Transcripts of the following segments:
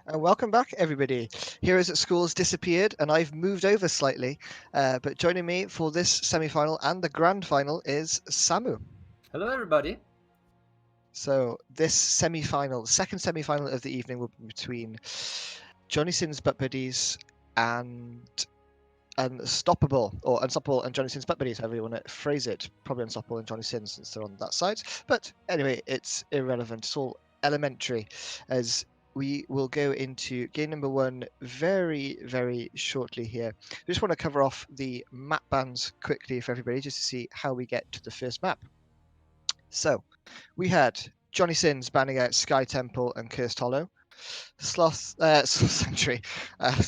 And welcome back, everybody. Heroes at School's disappeared, and I've moved over slightly. But joining me for this semi-final and the grand final is Samu. Hello, everybody. So this semi-final, second semi-final of the evening, will be between Johnny Sins Butt Buddies and Unstoppable and Johnny Sins Butt Buddies, however you want to phrase it. Probably Unstoppable and Johnny Sins since they're on that side. But anyway, it's irrelevant. It's all elementary, as we will go into game number one very, very shortly here. I just want to cover off the map bans quickly for everybody, just to see how we get to the first map. So, we had Johnny Sins banning out Sky Temple and Cursed Hollow. Sanctuary,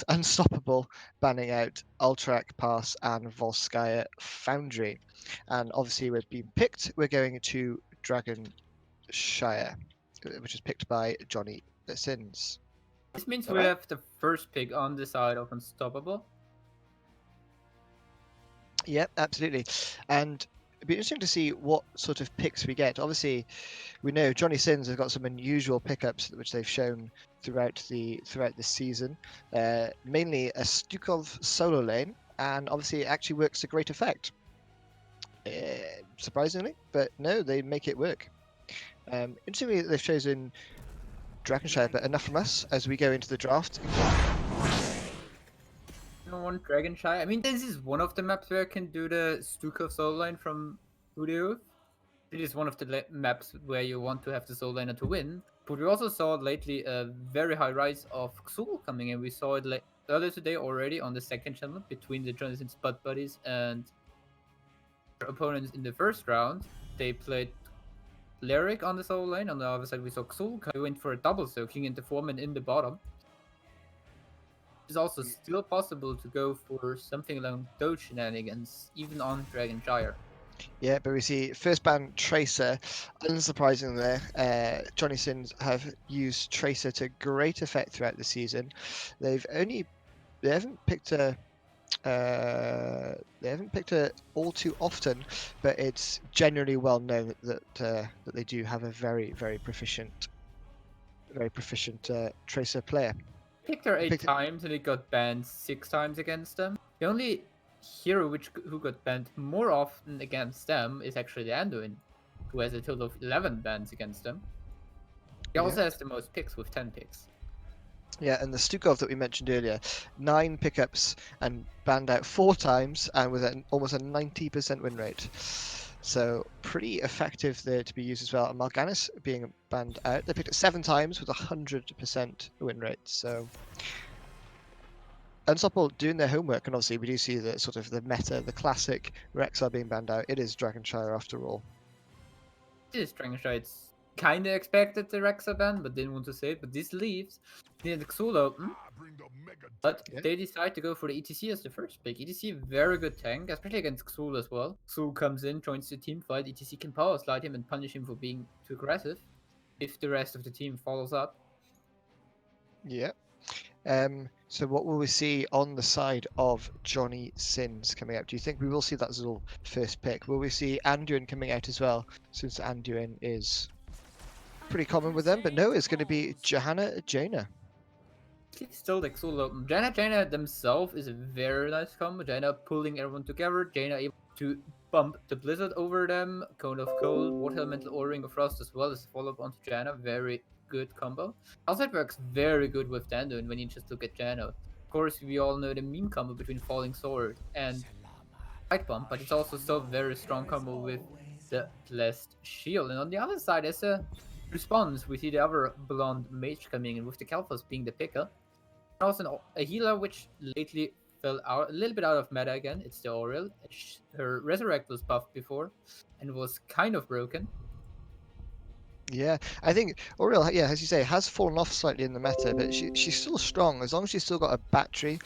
Unstoppable banning out Ultrak Pass and Volskaya Foundry. And obviously, we've been picked. We're going to Dragon Shire, which is picked by Johnny Sins. This means All we right. have the first pick on the side of Unstoppable. Yep, absolutely. And it'd be interesting to see what sort of picks we get. Obviously, we know Johnny Sins has got some unusual pickups which they've shown throughout the season. Mainly a Stukov solo lane, and obviously it actually works to great effect. Surprisingly, but no, they make it work. Interestingly, they've chosen Dragonshire, but enough from us as we go into the draft. You don't want Dragon Shy. I mean, this is one of the maps where I can do the Stukov soul line from Udyr. It is one of the maps where you want to have the soul liner to win. But we also saw lately a very high rise of Xul coming in. We saw it earlier today already on the second channel between the Jonathan Spud Buddies and their opponents in the first round. They played Lyric on the soul lane. On the other side, we saw Xul. We went for a double soaking into Foreman in the bottom. It's also still possible to go for something along those shenanigans, even on Dragonshire. Yeah, but we see first ban Tracer. Unsurprisingly, Johnny Sins have used Tracer to great effect throughout the season. They haven't picked a all too often, but it's generally well known that they do have a very proficient Tracer player. Picked her They 8 picked it, times and it got banned 6 times against them. The only hero who got banned more often against them is actually the Anduin, who has a total of 11 bans against them. He also has the most picks with 10 picks. Yeah, and the Stukov that we mentioned earlier, 9 pickups and banned out 4 times, and with almost a 90% win rate. So pretty effective there to be used as well. And Mal'Ganis being banned out, they picked it 7 times with a 100% win rate. So Unstoppable doing their homework, and obviously we do see the sort of the meta, the classic Rexar being banned out. It is Dragonshire after all. This Dragonshire, it's kinda expected the Rexa ban, but didn't want to say it. But this leaves near the Xul open. But Yeah. they decide to go for the ETC as the first pick. ETC, very good tank, especially against Xul as well. Xul comes in, joins the team fight. ETC can power slide him and punish him for being too aggressive if the rest of the team follows up. Yeah. So what will we see on the side of Johnny Sins coming out? Do you think we will see that Zul first pick? Will we see Anduin coming out as well, since Anduin is pretty common with them? But no, it's going to be Johanna Jaina. Still the Xul open. Jaina themselves is a very nice combo. Jaina pulling everyone together. Jaina able to bump the Blizzard over them. Cone of Cold, Water Elemental, or Ring of Frost as well as follow up onto Jaina. Very good combo. Also, it works very good with Danduin when you just look at Jaina. Of course, we all know the meme combo between Falling Sword and Fight Bump, but it's also still very strong combo with the Blessed Shield. And on the other side, as a response, we see the other blonde mage coming in with the Kalphos being the picker. And also a healer which lately fell out a little bit out of meta again. It's the Auriel. Her Resurrect was buffed before and was kind of broken. Yeah, I think Oriel, yeah, as you say, has fallen off slightly in the meta, but she's still strong. As long as she's still got a battery,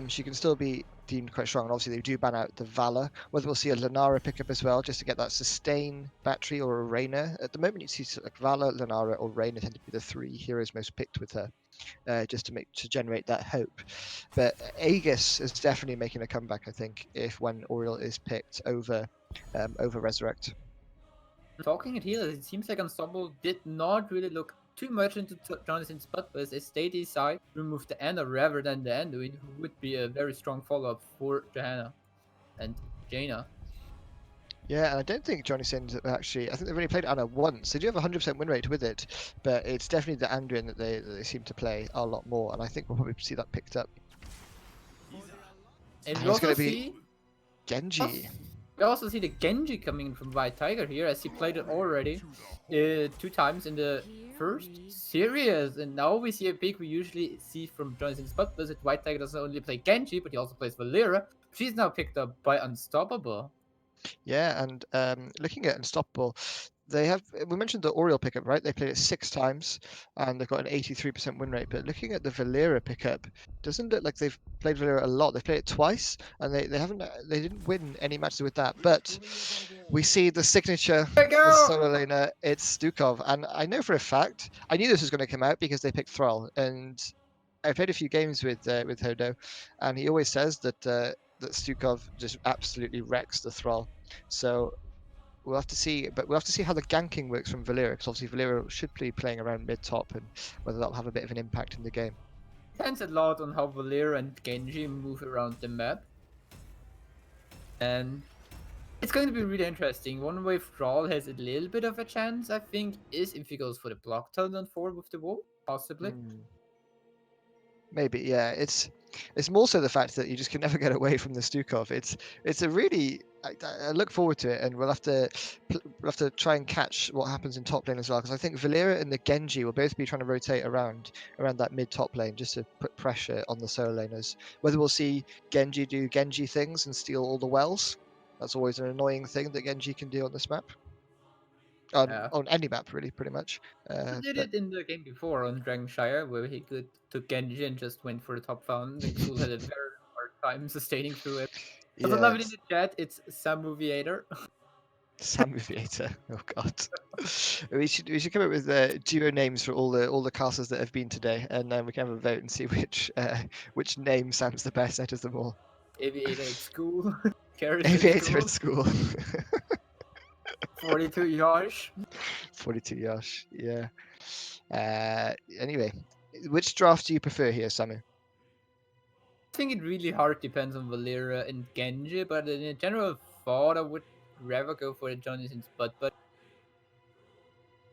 she can still be deemed quite strong. And obviously, they do ban out the Valor. Whether we'll see a Lunara pick up as well, just to get that sustain battery, or a Reyna. At the moment, you see like Valor, Lunara, or Reyna tend to be the 3 heroes most picked with her, just to generate that hope. But Aegis is definitely making a comeback, I think, if when Oriel is picked over Resurrect. Talking at healers, it seems like Unstoppable did not really look too much into Jonathan's butt, but as they decide to remove the Anna rather than the Anduin, who would be a very strong follow-up for Johanna and Jaina. Yeah, and I don't think Johnny Sins have actually. I think they've only played Anna once. They do have a 100% win rate with it, but it's definitely the Anduin that they seem to play a lot more, and I think we'll probably see that picked up. And And we it's also going to be see Genji. we also see the Genji coming in from White Tiger here, as he played it already 2 times in the first series, and now we see a pick we usually see from Jonathan Spot, but White Tiger doesn't only play Genji, but he also plays Valera. She's now picked up by Unstoppable. Yeah, and looking at Unstoppable, they have. We mentioned the Oriole pickup, right? They played it 6 times, and they've got an 83% win rate. But looking at the Valera pickup, doesn't look like they've played Valera a lot. They've played it twice, and they haven't. They didn't win any matches with that. But we see the signature, There we the go! solo laner. It's Stukov, and I know for a fact. I knew this was going to come out because they picked Thrall, and I played a few games with Hodo, and he always says that Stukov just absolutely wrecks the Thrall. So we'll have to see, but we'll have to see how the ganking works from Valera, because obviously Valera should be playing around mid top, and whether that'll have a bit of an impact in the game. Depends a lot on how Valera and Genji move around the map. And it's going to be really interesting. One way Thrall has a little bit of a chance, I think, is if he goes for the block turn on 4 with the wall, possibly. Mm. Maybe, yeah. It's more so the fact that you just can never get away from the Stukov. It's a really I look forward to it, and we'll have to try and catch what happens in top lane as well, because I think Valera and the Genji will both be trying to rotate around that mid top lane just to put pressure on the solo laners. Whether we'll see Genji do Genji things and steal all the wells, that's always an annoying thing that Genji can do on this map. On any map, really, pretty much. He did But it in the game before on Dragonshire, where he took Genji and just went for the top farm, and Xul had a very hard time sustaining through it. Also yeah, love it in the chat, it's Samoviator. Sam Viator. Oh God. We should come up with duo names for all the castles that have been today, and then we can have a vote and see which name sounds the best out of them all. Aviator at school, Carriage at Aviator at school, school. 42 Yash. 42 Yosh. Yeah. Anyway, which draft do you prefer here, Samu? I think it really hard depends on Valera and Genji, but in a general thought, I would rather go for the Jonathan's butt. But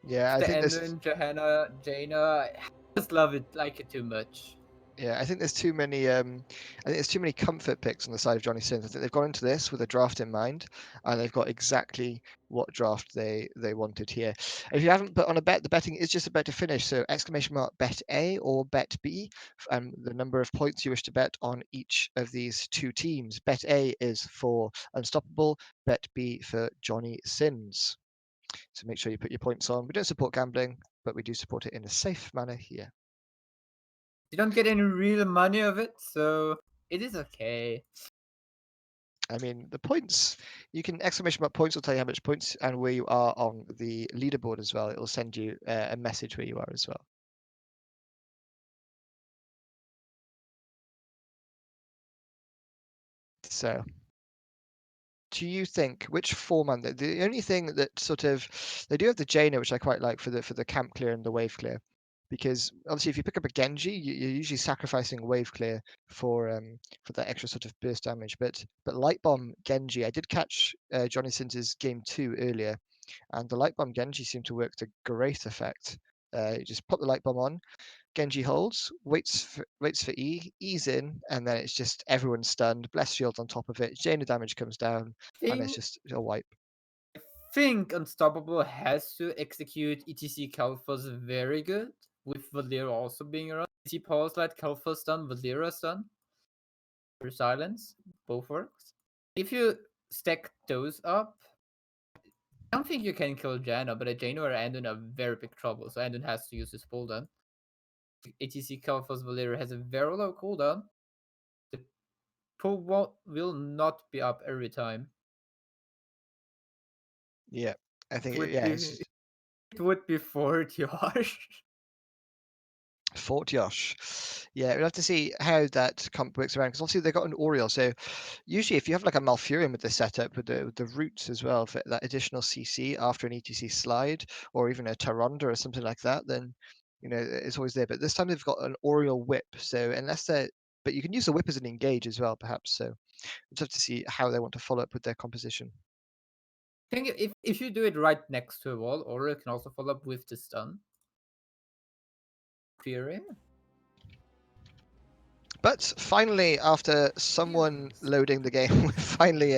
Yeah, I the think end this. in Johanna, Jaina, I just love it, like it too much. Yeah, I think there's too many. I think there's too many comfort picks on the side of Johnny Sins. I think they've gone into this with a draft in mind, and they've got exactly what draft they wanted here. If you haven't put on a bet, the betting is just about to finish. So exclamation mark bet A or bet B, and the number of points you wish to bet on each of these two teams. Bet A is for Unstoppable. Bet B for Johnny Sins. So make sure you put your points on. We don't support gambling, but we do support it in a safe manner here. You don't get any real money of it, so it is okay. I mean, the points, you can exclamation mark points will tell you how much points and where you are on the leaderboard as well. It will send you a message where you are as well. So, do you think which format the only thing that sort of they do have the Jaina, which I quite like for the camp clear and the wave clear, because obviously if you pick up a Genji, you're usually sacrificing wave clear for that extra sort of burst damage. But light bomb Genji, I did catch Johnny Sins's game 2 earlier, and the light bomb Genji seemed to work to great effect. You just put the light bomb on, Genji holds, waits for E's in, and then it's just everyone's stunned. Bless shield on top of it. Jaina damage comes down, and it's Thing just a wipe. think Unstoppable has to execute ETC Kalphas very good, with Valera also being around. ETC Pulse Light, Kalphas stun, Valera stun, for silence, both works. If you stack those up, I don't think you can kill Jaina, but Jaina or Andon are very big trouble, so Andon has to use his cooldown. ATC Kalphas Valera has a very low cooldown. The pull will not be up every time. Yeah, I think Would yeah, be it's it would be 40 harsh. Fort Yosh. Yeah, we'll have to see how that comp works around, because obviously they got an Oriole. So usually, if you have like a Malfurion with the setup with the roots as well for that additional CC after an ETC slide, or even a Taronda or something like that, then You know, it's always there. But this time they've got an Oriole whip. So unless they're, but you can use the whip as an engage as well, perhaps. So we'll have to see how they want to follow up with their composition. I think if you do it right next to a wall, or you can also follow up with the stun. Fury. But finally, after someone loading the game, we're finally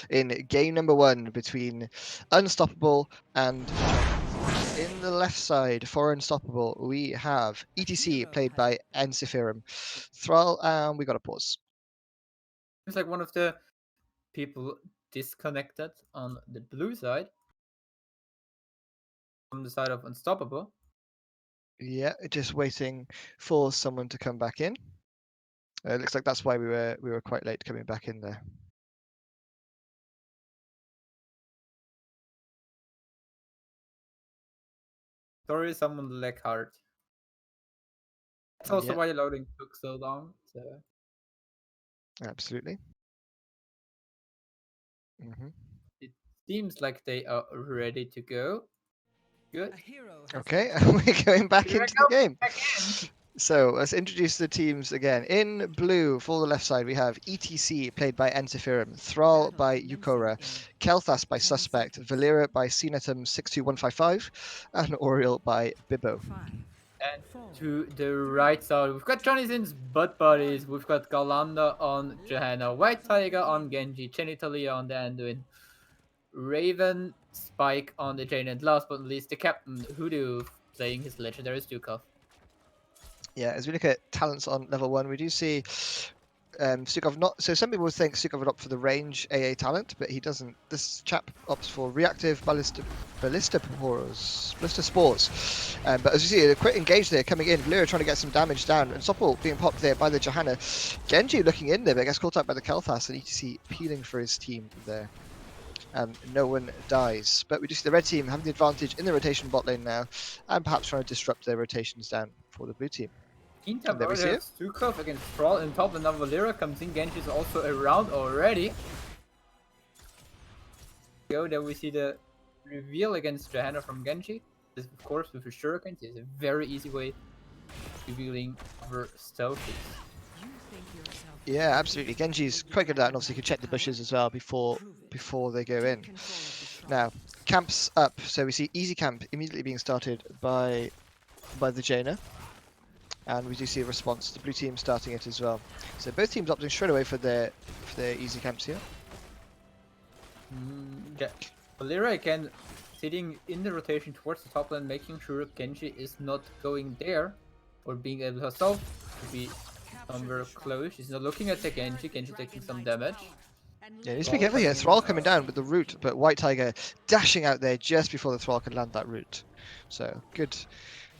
in game number 1 between Unstoppable and in the left side for Unstoppable, we have ETC played by Ensifirum. Thrall, and we got a pause. Seems like one of the people disconnected on the blue side from the side of Unstoppable. Yeah, just waiting for someone to come back in. It looks like that's why we were quite late coming back in there. Sorry, someone leg hard. That's also Yeah, why the loading took so long. So. absolutely. Hmm. It seems like they are ready to go. Good. Okay, we're going back Here I into the go game. again. So let's introduce the teams again. In blue, for the left side, we have ETC played by Ensifirum, Thrall by Yukora, Kelthas by Suspect, Valera by Cenatum 62155, and Oriole by Bibbo. And to the right side, we've got Johnny Sins butt buddies. We've got Galanda on Johanna, White Tiger on Genji, Genitalia on the Anduin, Raven, Spike on the Jane, and last but not least, the Captain Hoodoo playing his legendary Stukov. Yeah, as we look at talents on level 1, we do see Stukov not. So some people would think Stukov would opt for the range AA talent, but he doesn't. This chap opts for reactive ballista spores. But as you see, a quick engage there coming in. Lura trying to get some damage down, and Soppel being popped there by the Johanna. Genji looking in there, but gets caught up by the Kelthas, and ETC peeling for his team there. And no one dies. But we do see the red team having the advantage in the rotation bot lane now, and perhaps trying to disrupt their rotations down for the blue team. Quinta There we see already it. has Stukov against Thrall in top, and now Valera comes in. Genji is also around already. Go, there we see the reveal against Johanna from Genji. This, of course, with his shurikens, is a very easy way of revealing her stealthies. Yeah, absolutely. Genji's quite good at that, and obviously can check the bushes as well before they go in. Now, camps up. So we see easy camp immediately being started by the Jaina, and we do see a response. The blue team starting it as well. So both teams opting straight away for their easy camps here. Yeah. Valera again sitting in the rotation towards the top lane, making sure Genji is not going there or being able herself to be somewhere close. She's not looking at the Genji. Genji taking some damage. Yeah, you need to be careful here. Thrall coming down with the root, but White Tiger dashing out there just before the Thrall can land that root. So good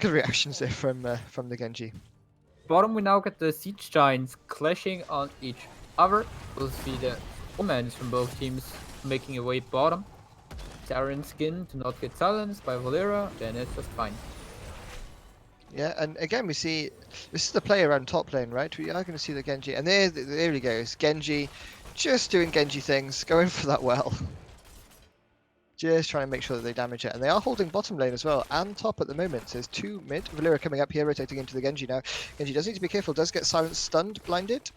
reactions there from the Genji. Bottom, we now get the Siege Giants clashing on each other. We'll see the Omens from both teams making a way bottom. Darren Skin to not get silenced by Valera, then it's just fine. Yeah, and again we see this is the player around top lane, right? We are going to see the Genji, and there he goes. Genji, just doing Genji things, going for that well. Just trying to make sure that they damage it, and they are holding bottom lane as well, and top at the moment. So there's 2 mid. Valera coming up here, rotating into the Genji now. Genji does need to be careful, does get silenced, stunned, blinded,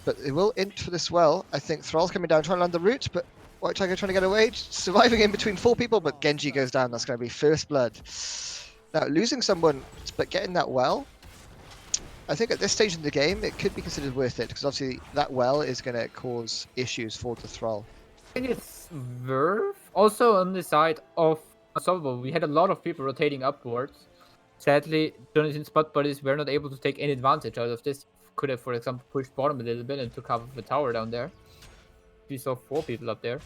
but it will int for this well. I think Thrall's coming down, trying to land the root, but White Tiger trying to get away, surviving in between 4 people, but Genji goes down. That's going to be first blood. Now, losing someone, but getting that well, I think at this stage in the game, it could be considered worth it, because obviously that well is going to cause issues for the Thrall. I think it's worth. Also on the side of Unstoppable, we had a lot of people rotating upwards. Sadly, Jonathan's spot buddies were not able to take any advantage out of this. Could have, for example, pushed bottom a little bit and took half of the tower down there. We saw 4 people up there.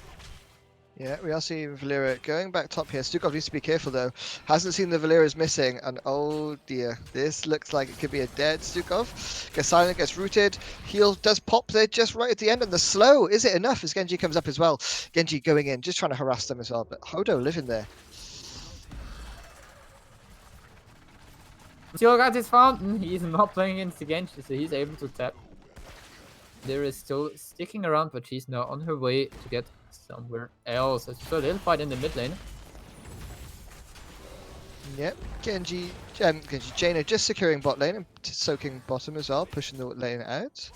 Yeah, we are seeing Valera going back top here. Stukov needs to be careful though. Hasn't seen the Valera's missing, and oh dear, this looks like it could be a dead Stukov. Gets silent, gets rooted. Heal does pop there just right at the end, and the slow, is it enough as Genji comes up as well? Genji going in, just trying to harass them as well, but Hodo living there. Still got his fountain. He's not playing against the Genji, so he's able to tap. There is still sticking around, but she's now on her way to get somewhere else. It's a little fight in the mid lane. Yep, Genji, Jaina just securing bot lane and soaking bottom as well, pushing the lane out.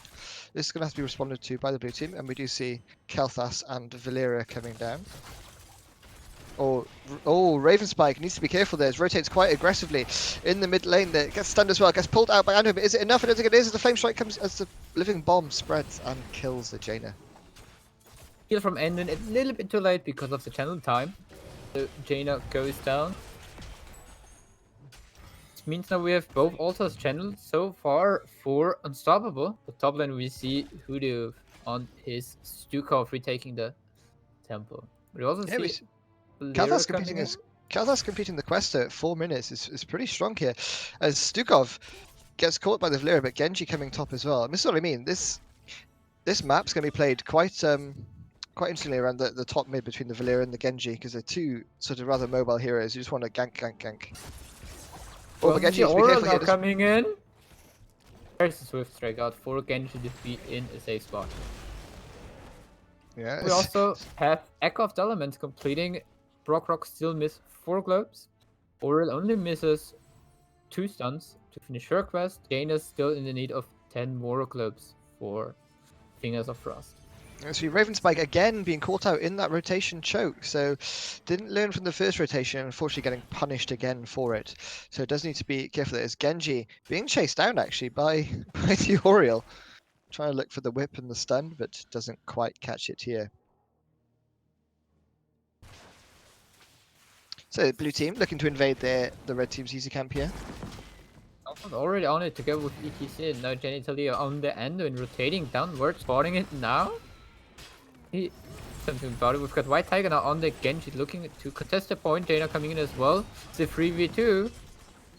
This is going to have to be responded to by the blue team, and we do see Kel'Thas and Valeera coming down. Oh, Raven Spike needs to be careful there. It rotates quite aggressively in the mid lane there. Gets stunned as well, gets pulled out by Andrew, but is it enough? I don't think it is as the flame strike comes as the living bomb spreads and kills the Jaina. Heal from Endon a little bit too late because of the channel time. So Jaina goes down. This means now we have both altars channeled so far for Unstoppable. The top lane we see Hoodoo on his Stukov retaking the temple. We also Yeah, see Kel'Thas Valeera competing coming in. as Kel'Thas completing the quest at 4 minutes is pretty strong here. As Stukov gets caught by the Valeera, but Genji coming top as well. And this is what I mean. This map's going to be played quite instantly around the top mid between the Valeera and the Genji because they're two sort of rather mobile heroes who just want to gank. Oh, but Well, Genji see needs to be Aurel careful now here. coming in. There's a swift strike out for Genji to be in a safe spot. Yeah, We also have Echo of the Elements completing. Brockrock still miss 4 globes. Aurel only misses 2 stuns to finish her quest. Jaina's still in the need of 10 more globes for Fingers of Frost. so Ravenspike again being caught out in that rotation choke, so didn't learn from the first rotation, unfortunately getting punished again for it. So it does need to be careful. There's Genji being chased down actually by the Oriole, trying to look for the whip and the stun, but doesn't quite catch it here. So the blue team looking to invade the red team's easy camp here. Alpha's already on it together with ETC and now Genitalia on the end and rotating downwards, spotting it now. He something about it. We've got White Tiger now on the Genji looking to contest the point. Jaina coming in as well. It's a 3v2.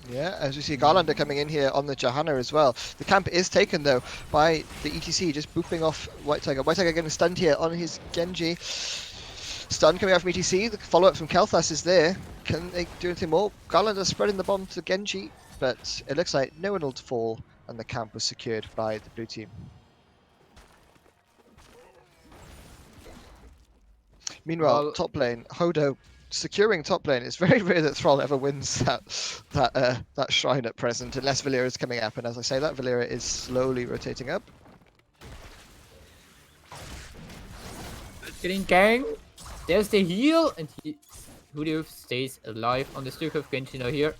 Yeah, as we see Garlander coming in here on the Johanna as well. The camp is taken though by the ETC, just booping off White Tiger. White Tiger getting stunned here on his Genji. Stun coming out from ETC. The follow-up from Kel'Thas is there. Can they do anything more? Garlander spreading the bomb to Genji, but it looks like no one will fall, and the camp was secured by the blue team. Meanwhile, Well, top lane, Hodo securing top lane. It's very rare that Thrall ever wins that shrine at present, unless Valeera is coming up. And as I say that, Valeera is slowly rotating up. getting gang. There's the heal, and Hoodoo stays alive on the Stuk of Genji now here.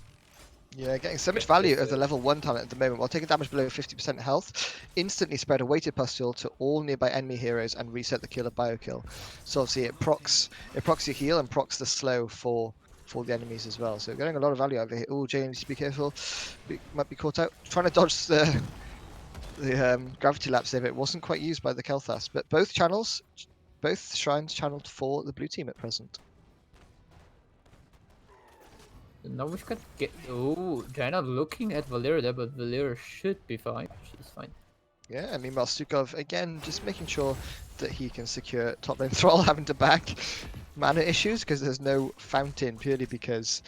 Yeah, getting so much value of the level 1 talent at the moment while taking damage below 50% health. Instantly spread a weighted pustule to all nearby enemy heroes and reset the killer biokill. So obviously it procs your heal and procs the slow for the enemies as well. So getting a lot of value out of it. Oh, Jay needs to be careful. Might be caught out. Trying to dodge the gravity lapse there, but it wasn't quite used by the Kel'Thas. But both shrines channeled for the blue team at present. Now we've got Jaina looking at Valeera there, but Valeera should be fine. She's fine. Yeah, and meanwhile Stukov again just making sure that he can secure top lane. Thrall having to back mana issues because there's no fountain purely because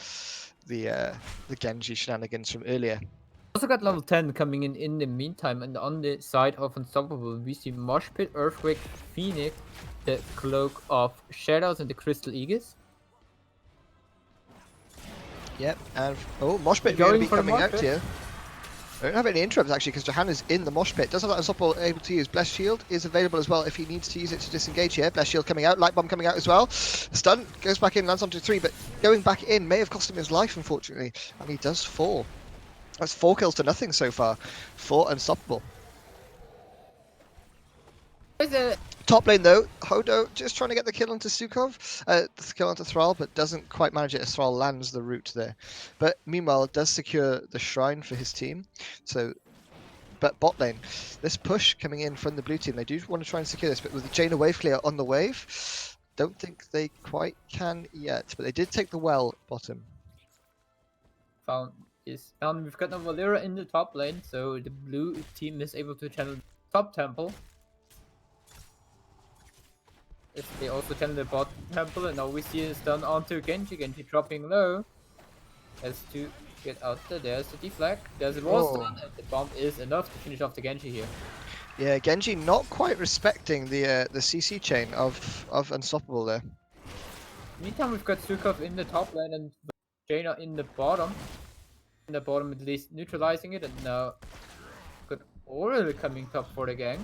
the Genji shenanigans from earlier. Also got level 10 coming in the meantime, and on the side of Unstoppable we see Mosh Pit, Earthquake, Phoenix, the Cloak of Shadows, and the Crystal Aegis. Yep, and Mosh Pit Going going to be for the coming mosh out pit? here. I don't have any interrupts actually because Johanna's in the Mosh Pit. Does have that Unstoppable able to use. Bless Shield is available as well if he needs to use it to disengage here. Bless Shield coming out, Light Bomb coming out as well. Stun goes back in, lands onto 3, but going back in may have cost him his life unfortunately, and he does fall. That's 4 kills to nothing so far for Unstoppable. Top lane though, Hodo just trying to get the kill onto Stukov, the kill onto Thrall, but doesn't quite manage it as Thrall lands the root there. But meanwhile, does secure the shrine for his team. So, but bot lane, this push coming in from the blue team, they do want to try and secure this, but with the Jaina wave clear on the wave, don't think they quite can yet. But they did take the well bottom. Found is down. We've got now Valeera in the top lane, so the blue team is able to channel top temple. They also channel the bot temple, and now we see it done onto Genji. Genji dropping low. Has to get out there. There's the deflag. There's a wall stun, and the bomb is enough to finish off the Genji here. Yeah, Genji not quite respecting the CC chain of Unstoppable there. Meantime, we've got Stukov in the top lane, and Jaina in the bottom. In the bottom at least neutralizing it, and now got Aurel coming top for the gank.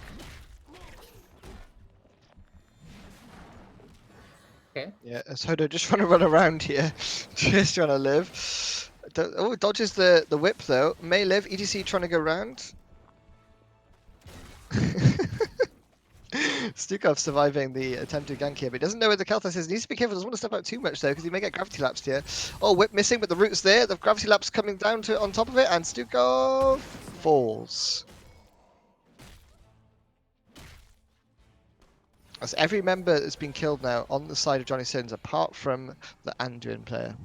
Okay. Yeah, Soda just trying to run around here, just trying to live. Oh, dodges the whip though. May live. EDC trying to go round. Stukov surviving the attempted gank here, but he doesn't know where the Kalthus is. He needs to be careful. Doesn't want to step out too much though, because he may get gravity lapsed here. Oh, whip missing, but the root's there. The gravity lapse coming down to on top of it, and Stukov falls. As every member that's been killed now on the side of Johnny Sins, apart from the Anduin player.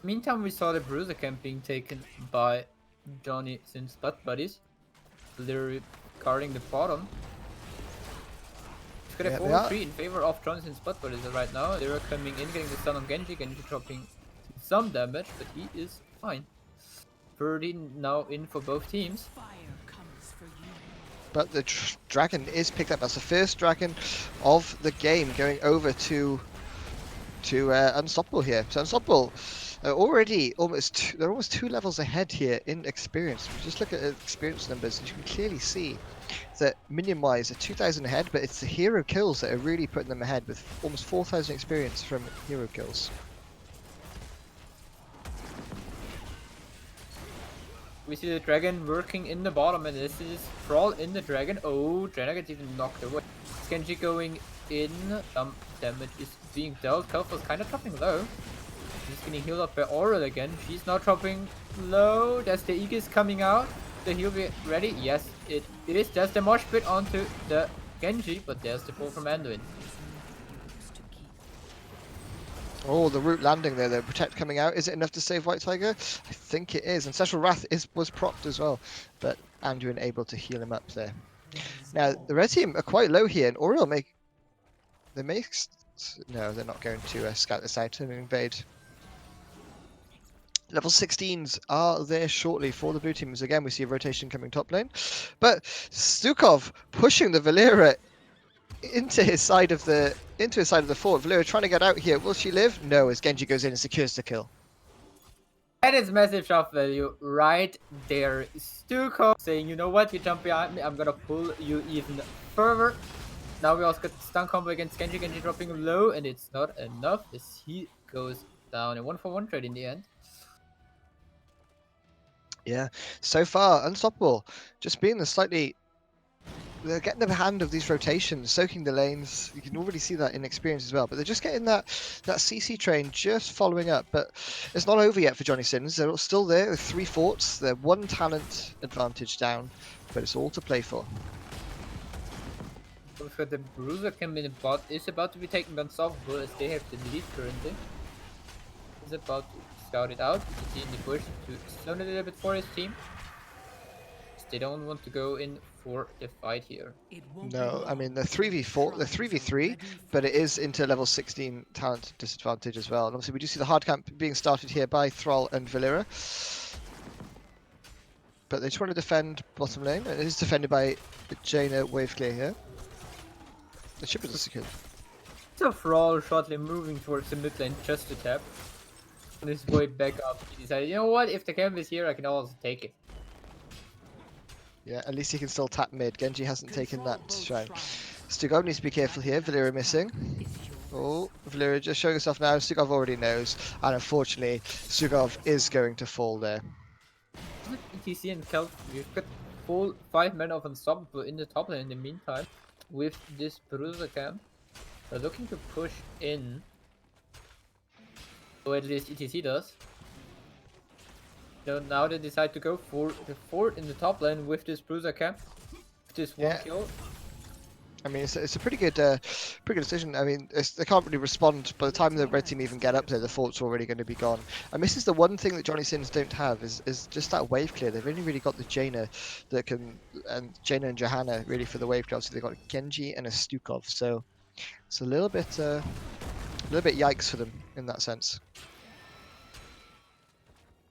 Meantime, we saw the Bruiser camp being taken by Johnny Sin's butt buddies. Literally guarding the bottom. He's got a 4-3 in favor of Johnny Sin's butt buddies right now. They're coming in, getting the stun on Genji. Genji dropping some damage, but he is fine. 30 now in for both teams. But the dragon is picked up. That's the first dragon of the game going over to Unstoppable here. So Unstoppable already they're almost 2 levels ahead here in experience. If you just look at experience numbers, and you can clearly see that minion-wise are 2,000 ahead, but it's the hero kills that are really putting them ahead with almost 4,000 experience from hero kills. We see the dragon working in the bottom, and this is Thrall in the dragon. Oh, Jaina gets even knocked away. Genji going in. Some damage is being dealt. Kelf kind of dropping low. She's getting healed up by Aurel again. She's now dropping low. There's the Aegis coming out. The heal be ready. Yes, it is. There's the mosh pit onto the Genji, but there's the pull from Anduin. Oh, the root landing there, the protect coming out. Is it enough to save White Tiger? I think it is. Ancestral Wrath was procced as well, but Anduin able to heal him up there. Now the red team are quite low here, and Aurel no, they're not going to scout this out and invade. Level 16s are there shortly for the blue teams. Again, we see a rotation coming top lane, but Stukov pushing the Valera into his side of the fort. Valera trying to get out here. Will she live? No, as Genji goes in and secures the kill. That is massive shot value right there. Stukov saying, you know what, you jump behind me, I'm gonna pull you even further. Now we also got the stun combo against Genji. Genji dropping low, and it's not enough as he goes down. A 1-for-1 trade in the end. Yeah, so far Unstoppable just being they're getting the hand of these rotations, soaking the lanes. You can already see that in experience as well. But they're just getting that CC train just following up. But it's not over yet for Johnny Sins. They're still there with 3 forts. They're 1 talent advantage down, but it's all to play for. We've got the Bruiser coming in bot. Is about to be taken by Unstoppable as they have the lead currently. Is about to scout it out. You see in the bush to slow it a little bit for his team. They don't want to go in for the fight here. No, I mean, they're 3v4, they're 3v3, but it is into level 16 talent disadvantage as well. And obviously we do see the hard camp being started here by Thrall and Valera. But they just want to defend bottom lane, and it is defended by Jaina wave clear here. The ship is secured. So Thrall shortly moving towards the mid lane just to tap. On his way back up, he decided, you know what, if the camp is here, I can also take it. Yeah, at least he can still tap mid. Genji hasn't taken that shrine. Stukov needs to be careful here. Valera missing. Oh, Valera just showing herself now. Stukov already knows. And unfortunately, Stukov is going to fall there. ETC and Kelp, we've got full 5 men of Unstoppable in the top lane in the meantime. With this Bruiser camp. They're looking to push in. Or at least ETC does. So now they decide to go for the fort in the top lane with this Bruiser camp. This one kill. I mean, it's a pretty good decision. I mean, they can't really respond. By the time the red team even get up there, the fort's already going to be gone. And this is the one thing that Johnny Sins don't have is just that wave clear. They've only really got the Jaina that can, and Jaina and Johanna really for the wave clear. So they've got a Genji and a Stukov. So it's a little bit yikes for them in that sense.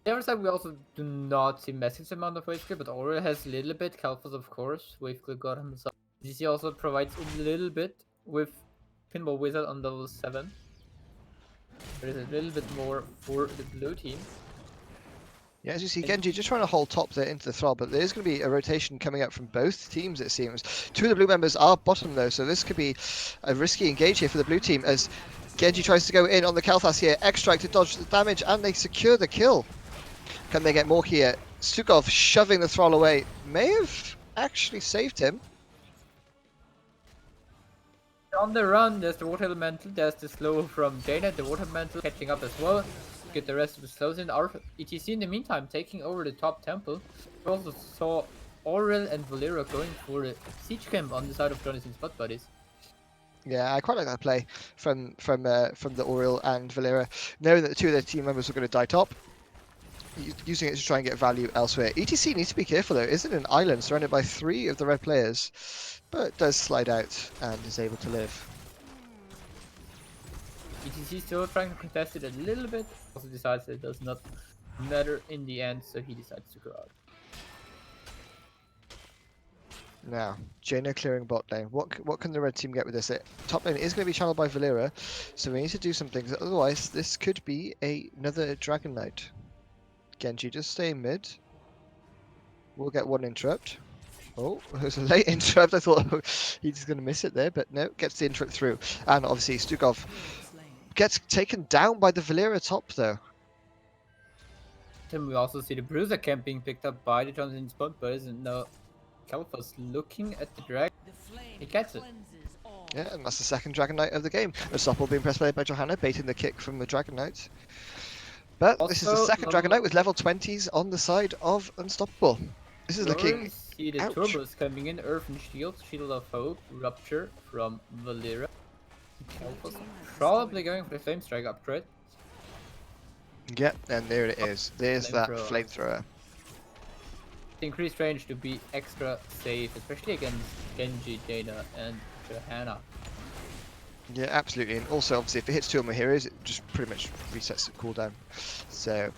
The other side, we also do not see massive amount of wave clear, but Aurel has a little bit. Kalphas, of course, wave clear got himself. DC also provides a little bit with Pinball Wizard on level 7. There is a little bit more for the blue team. Yeah, as you see, Genji just trying to hold top there into the thrall, but there's going to be a rotation coming up from both teams, it seems. Two of the blue members are bottom, though, so this could be a risky engage here for the blue team as Genji tries to go in on the Kalthas here. Extract to dodge the damage, and they secure the kill. Can they get more here? Stukov shoving the thrall away. May have actually saved him. On the run, there's the water elemental, there's the slow from Jaina, the water elemental catching up as well. Get the rest of the slows in. Our ETC in the meantime taking over the top temple. We also saw Aurel and Valera going for the siege camp on the side of Jonathan's spot buddies. Yeah, I quite like that play from the Oriel and Valera, knowing that the two of their team members were going to die top, using it to try and get value elsewhere. ETC needs to be careful though. Is it an island surrounded by 3 of the red players, but does slide out and is able to live. ETC still trying to contest it a little bit. Also decides it does not matter in the end, so he decides to go out. Now, Jaina clearing bot lane. What can the red team get with this? Top lane is going to be channeled by Valera, so we need to do some things. Otherwise, this could be another Dragon Knight. Genji just stay mid. We'll get one interrupt. Oh, it was a late interrupt. I thought he's going to miss it there, but no, gets the interrupt through. And obviously, Stukov gets taken down by the Valera top, though. Then we also see the Bruiser camp being picked up by the Johnson spot, but isn't now Kalphas looking at the dragon. He gets it. Yeah, and that's the second Dragon Knight of the game. Unstoppable being pressed by Johanna, baiting the kick from the Dragon Knight. But Also, this is the second Dragon Knight with level 20s on the side of Unstoppable. This is looking... See the ouch. turbos coming in, Earth and Shield, Shield of Hope, Rupture from Valera. Kalphas probably going for the Flame Strike upgrade. Yeah, and there it is. There's that Flamethrower. flamethrower. Increased range to be extra safe, especially against Genji, Jaina, and Johanna. Yeah, absolutely. And also, obviously, if it hits 2 of my heroes, it just pretty much resets the cooldown. So,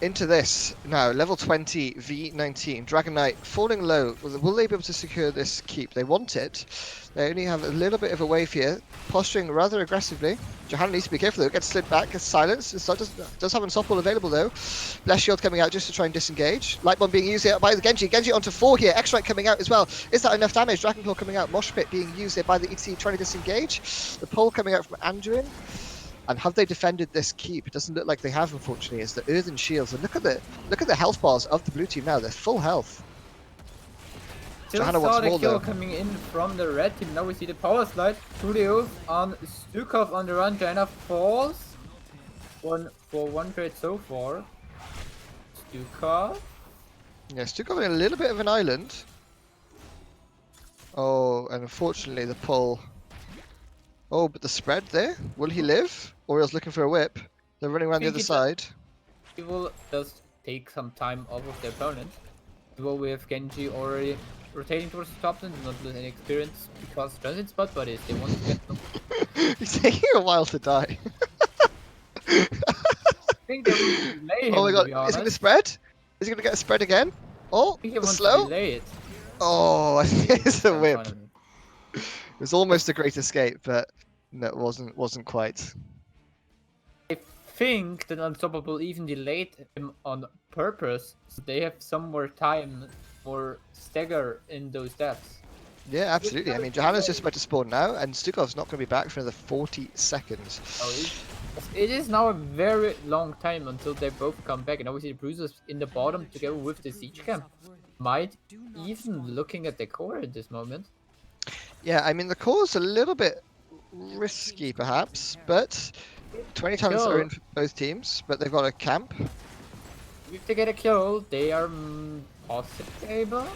into this. Now, level 20, V19. Dragon Knight falling low. Will they be able to secure this keep? They want it. They only have a little bit of a wave here. Posturing rather aggressively. Johanna needs to be careful though. Gets slid back, gets silenced. Does have Unstoppable available though. Blast Shield coming out just to try and disengage. Light Bomb being used here by the Genji. Genji onto 4 here. X-Strike coming out as well. Is that enough damage? Dragon Claw coming out. Mosh Pit being used here by the ETC trying to disengage. The pole coming out from Anduin. And have they defended this keep? It doesn't look like they have, unfortunately, as the earthen shields. And look at the health bars of the blue team now. They're full health. Still Johanna saw wants the more kill though. coming in from the red team. Now we see the power slide to the oath on Stukov on the run. Jaina falls. 1 for 1 trade so far. Stukov. Yeah, still got a little bit of an island. Oh, and unfortunately the pull. Oh, but the spread there. Will he live? Oriel's looking for a whip. They're running around the other side. He will just take some time off of the opponent. Well, we have Genji already rotating towards the top lane, not lose any experience because transit spot buddies, they want to get them. He's taking a while to die. I think they will delay him, Oh my to god, be is honest. he going to spread? Is he going to get a spread again? Oh, I think he the wants to slow. delay it. Oh, I think it's the That's whip. fine. It was almost a great escape, but no, it wasn't quite. I think that Unstoppable even delayed him on purpose, so they have some more time for stagger in those deaths. Yeah, absolutely. I mean, Johanna's just about to spawn now, and Stukov's not going to be back for another 40 seconds. So it is now a very long time until they both come back, and obviously the Bruisers in the bottom together with the Siege Camp might even looking at the core at this moment. Yeah, I mean, the core's a little bit risky, perhaps, but 20 talents are in for both teams, but they've got a camp. If they get a kill, they are possible.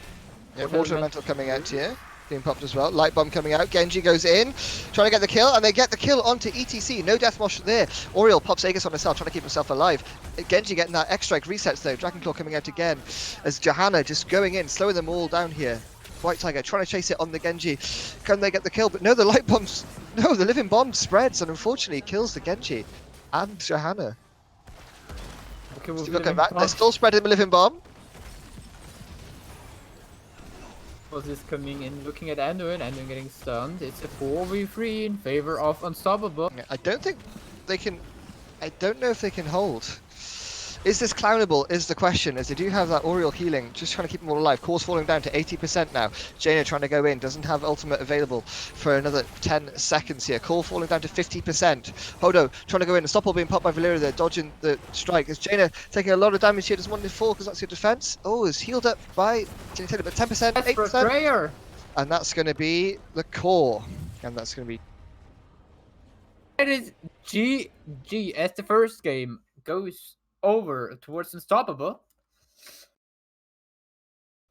Yeah, Water Elemental coming out here, being popped as well. Light Bomb coming out, Genji goes in, trying to get the kill, and they get the kill onto ETC. No Death Mosh there. Oriel pops Aegis on himself, trying to keep himself alive. Genji getting that X-Strike resets though. Dragon Claw coming out again, as Johanna just going in, slowing them all down here. White Tiger trying to chase it on the Genji. Can they get the kill? But no, the Light Bombs, no, the Living Bomb spreads and unfortunately kills the Genji and Johanna. Okay, we'll Still coming back. They're still spreading the Living Bomb. Was this coming in, looking at Anduin getting stunned. It's a 4v3 in favor of Unstoppable. I don't think they can. I don't know if they can hold. Is this clownable? Is the question. As they do have that Oriole healing, just trying to keep them all alive. Core's falling down to 80% now. Jaina trying to go in, doesn't have ultimate available for another 10 seconds here. Core falling down to 50%. Hodo trying to go in. Unstoppable being popped by Valyria there, dodging the strike. Is Jaina taking a lot of damage here? Doesn't want to fall because that's your defense. Oh, is healed up by Jaina Taylor, but 10%, That's 8%. Betrayer! And that's going to be the core. And that's going to be. It is GG as the first game goes over towards Unstoppable.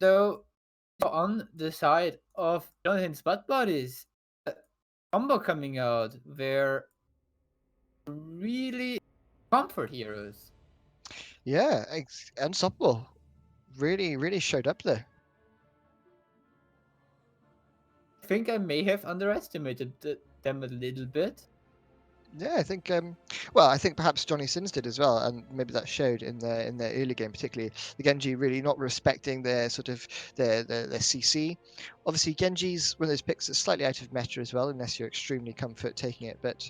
Though on the side of Jonathan's butt buddies, a combo coming out where really comfort heroes. Yeah, Unstoppable really showed up there. I think I may have underestimated them a little bit. Yeah, I think well, I think perhaps Johnny Sins did as well, and maybe that showed in their early game, particularly the Genji really not respecting their sort of their CC. Obviously, Genji's one of those picks that's slightly out of meta as well, unless you're extremely comfort taking it. But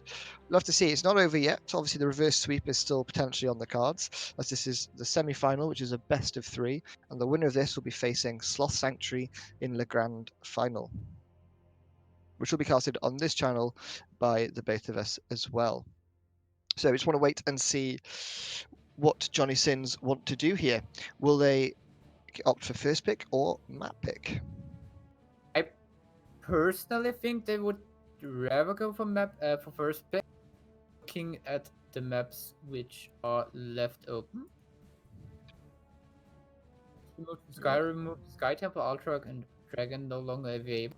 love to see it's not over yet. Obviously, the reverse sweep is still potentially on the cards, as this is the semi-final, which is a best of three, and the winner of this will be facing Sloth Sanctuary in the grand final, which will be casted on this channel by the both of us as well. So we just want to wait and see what Johnny Sins want to do here. Will they opt for first pick or map pick? I personally think they would rather go for for first pick. Looking at the maps which are left open. Remove Sky, remove Sky Temple, Ultra, and Dragon no longer available.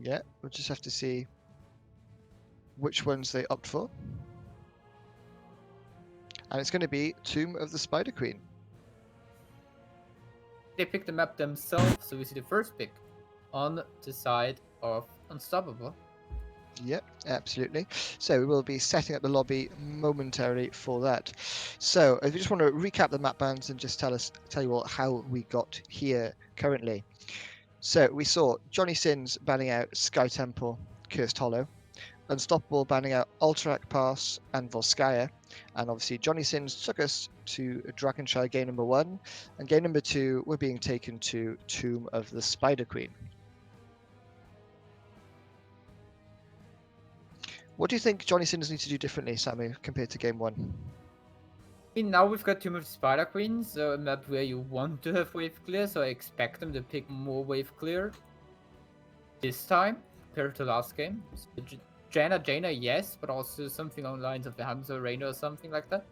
Yeah, we'll just have to see which ones they opt for. And it's going to be Tomb of the Spider Queen. They pick the map themselves, so we see the first pick on the side of Unstoppable. Yep, absolutely. So we will be setting up the lobby momentarily for that. So if we just want to recap the map bans and just tell you all how we got here currently. So we saw Johnny Sins banning out Sky Temple, Cursed Hollow, Unstoppable banning out Alterac Pass and Volskaya, and obviously Johnny Sins took us to Dragonshire game number 1, and game number 2 we're being taken to Tomb of the Spider Queen. What do you think Johnny Sins needs to do differently, Samu, compared to game 1? I mean, now we've got Tomb of the Spider Queen, so a map where you want to have wave clear, so I expect them to pick more wave clear this time compared to last game. So Jaina, yes, but also something on the lines of the Hanzo Reina or something like that,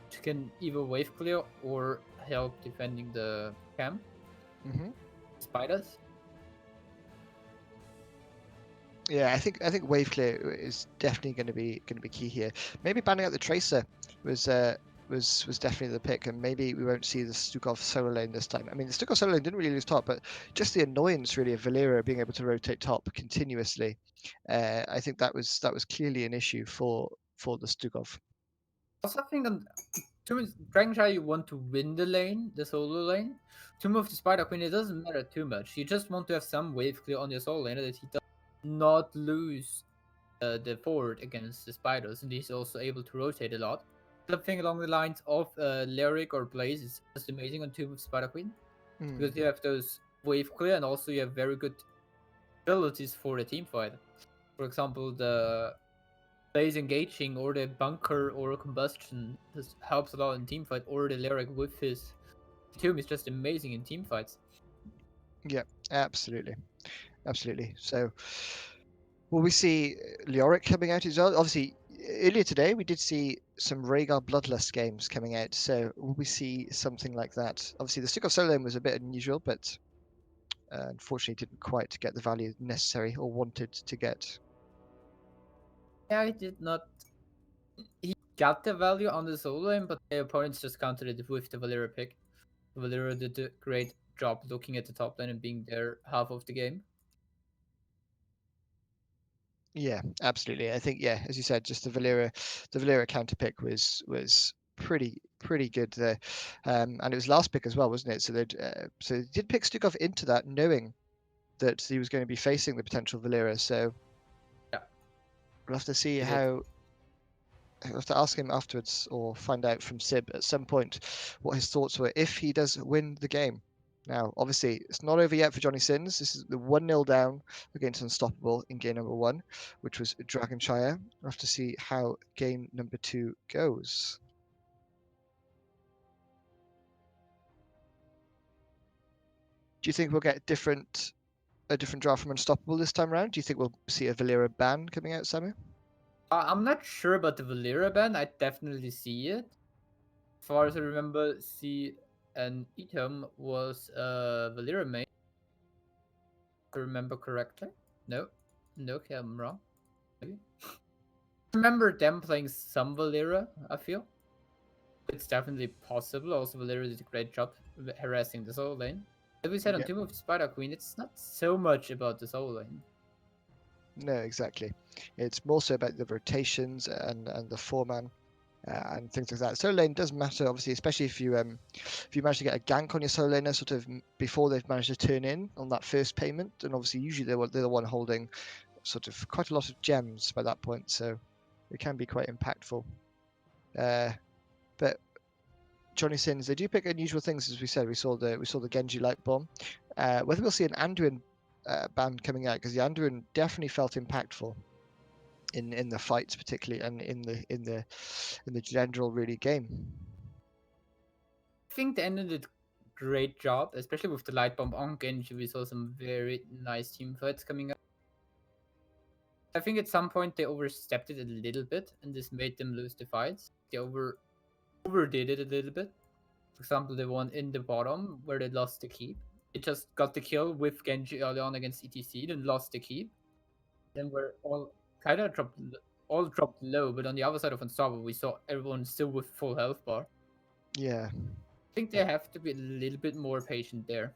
which can either wave clear or help defending the camp. Mm-hmm. Spiders. Yeah, I think wave clear is definitely going to be key here. Maybe banning out the Tracer was definitely the pick, and maybe we won't see the Stukov solo lane this time. I mean, the Stukov solo lane didn't really lose top, but just the annoyance really of Valyria being able to rotate top continuously. I think that was clearly an issue for the Stukov. Also, I think on Dragonshire, you want to win the lane, the solo lane. To move the Spider Queen, it doesn't matter too much. You just want to have some wave clear on your solo lane that he does not lose the forward against the spiders, and he's also able to rotate a lot. Something along the lines of Lyric or Blaze is just amazing on Tomb of Spider Queen because you have those wave clear and also you have very good abilities for the team fight. For example, the Blaze engaging or the bunker or combustion just helps a lot in team fight, or the Lyric with his Tomb is just amazing in team fights. Yeah, absolutely. So will we see Leoric coming out as well? Obviously, earlier today we did see some Rhaegar Bloodlust games coming out, so will we see something like that? Obviously, the Stick of Solo was a bit unusual, but unfortunately didn't quite get the value necessary or wanted to get. Yeah, he did not. He got the value on the solo lane, but the opponents just countered it with the Valyria pick. Valyria did a great job looking at the top lane and being there half of the game. Yeah, absolutely. I think as you said, just the Valyria counter pick was pretty good there. And it was last pick as well, wasn't it? So they did pick Stukov into that, knowing that he was going to be facing the potential Valera. So Yeah, we'll have to see they did. how. I'll have to ask him afterwards, or find out from Sib at some point what his thoughts were if he does win the game. Now, obviously, it's not over yet for Johnny Sins. This is the 1-0 down against Unstoppable in game number 1, which was Dragonshire. We'll have to see how game number 2 goes. Do you think we'll get a different draft from Unstoppable this time around? Do you think we'll see a Valera ban coming out, Samu? I'm not sure about the Valera ban. I definitely see it. As far as I remember, C and Etom was Valera main. If I remember correctly. No, okay, I'm wrong. Maybe. I remember them playing some Valera. I feel it's definitely possible. Also, Valera did a great job harassing the solo lane. As we said on Yeah. Tomb of the Spider Queen, it's not so much about the solo lane. No, exactly. It's more so about the rotations and the foreman and things like that. Solo lane does matter, obviously, especially if you manage to get a gank on your solo laner sort of before they've managed to turn in on that first payment, and obviously usually they're the one holding sort of quite a lot of gems by that point, so it can be quite impactful. But Johnny Sins, they do pick unusual things, as we said. We saw the Genji light bomb. Whether we'll see an Anduin ban coming out, because the Anduin definitely felt impactful in the fights, particularly, and in the general really game. I think they ended a great job, especially with the light bomb on Genji. We saw some very nice team fights coming up. I think at some point they overstepped it a little bit, and this made them lose the fights. They overdid it a little bit. For example, the one in the bottom where they lost the keep. They just got the kill with Genji early on against ETC, then lost the keep. Then we're all kind of dropped low, but on the other side of Unstoppable, we saw everyone still with full health bar. Yeah, I think they have to be a little bit more patient there.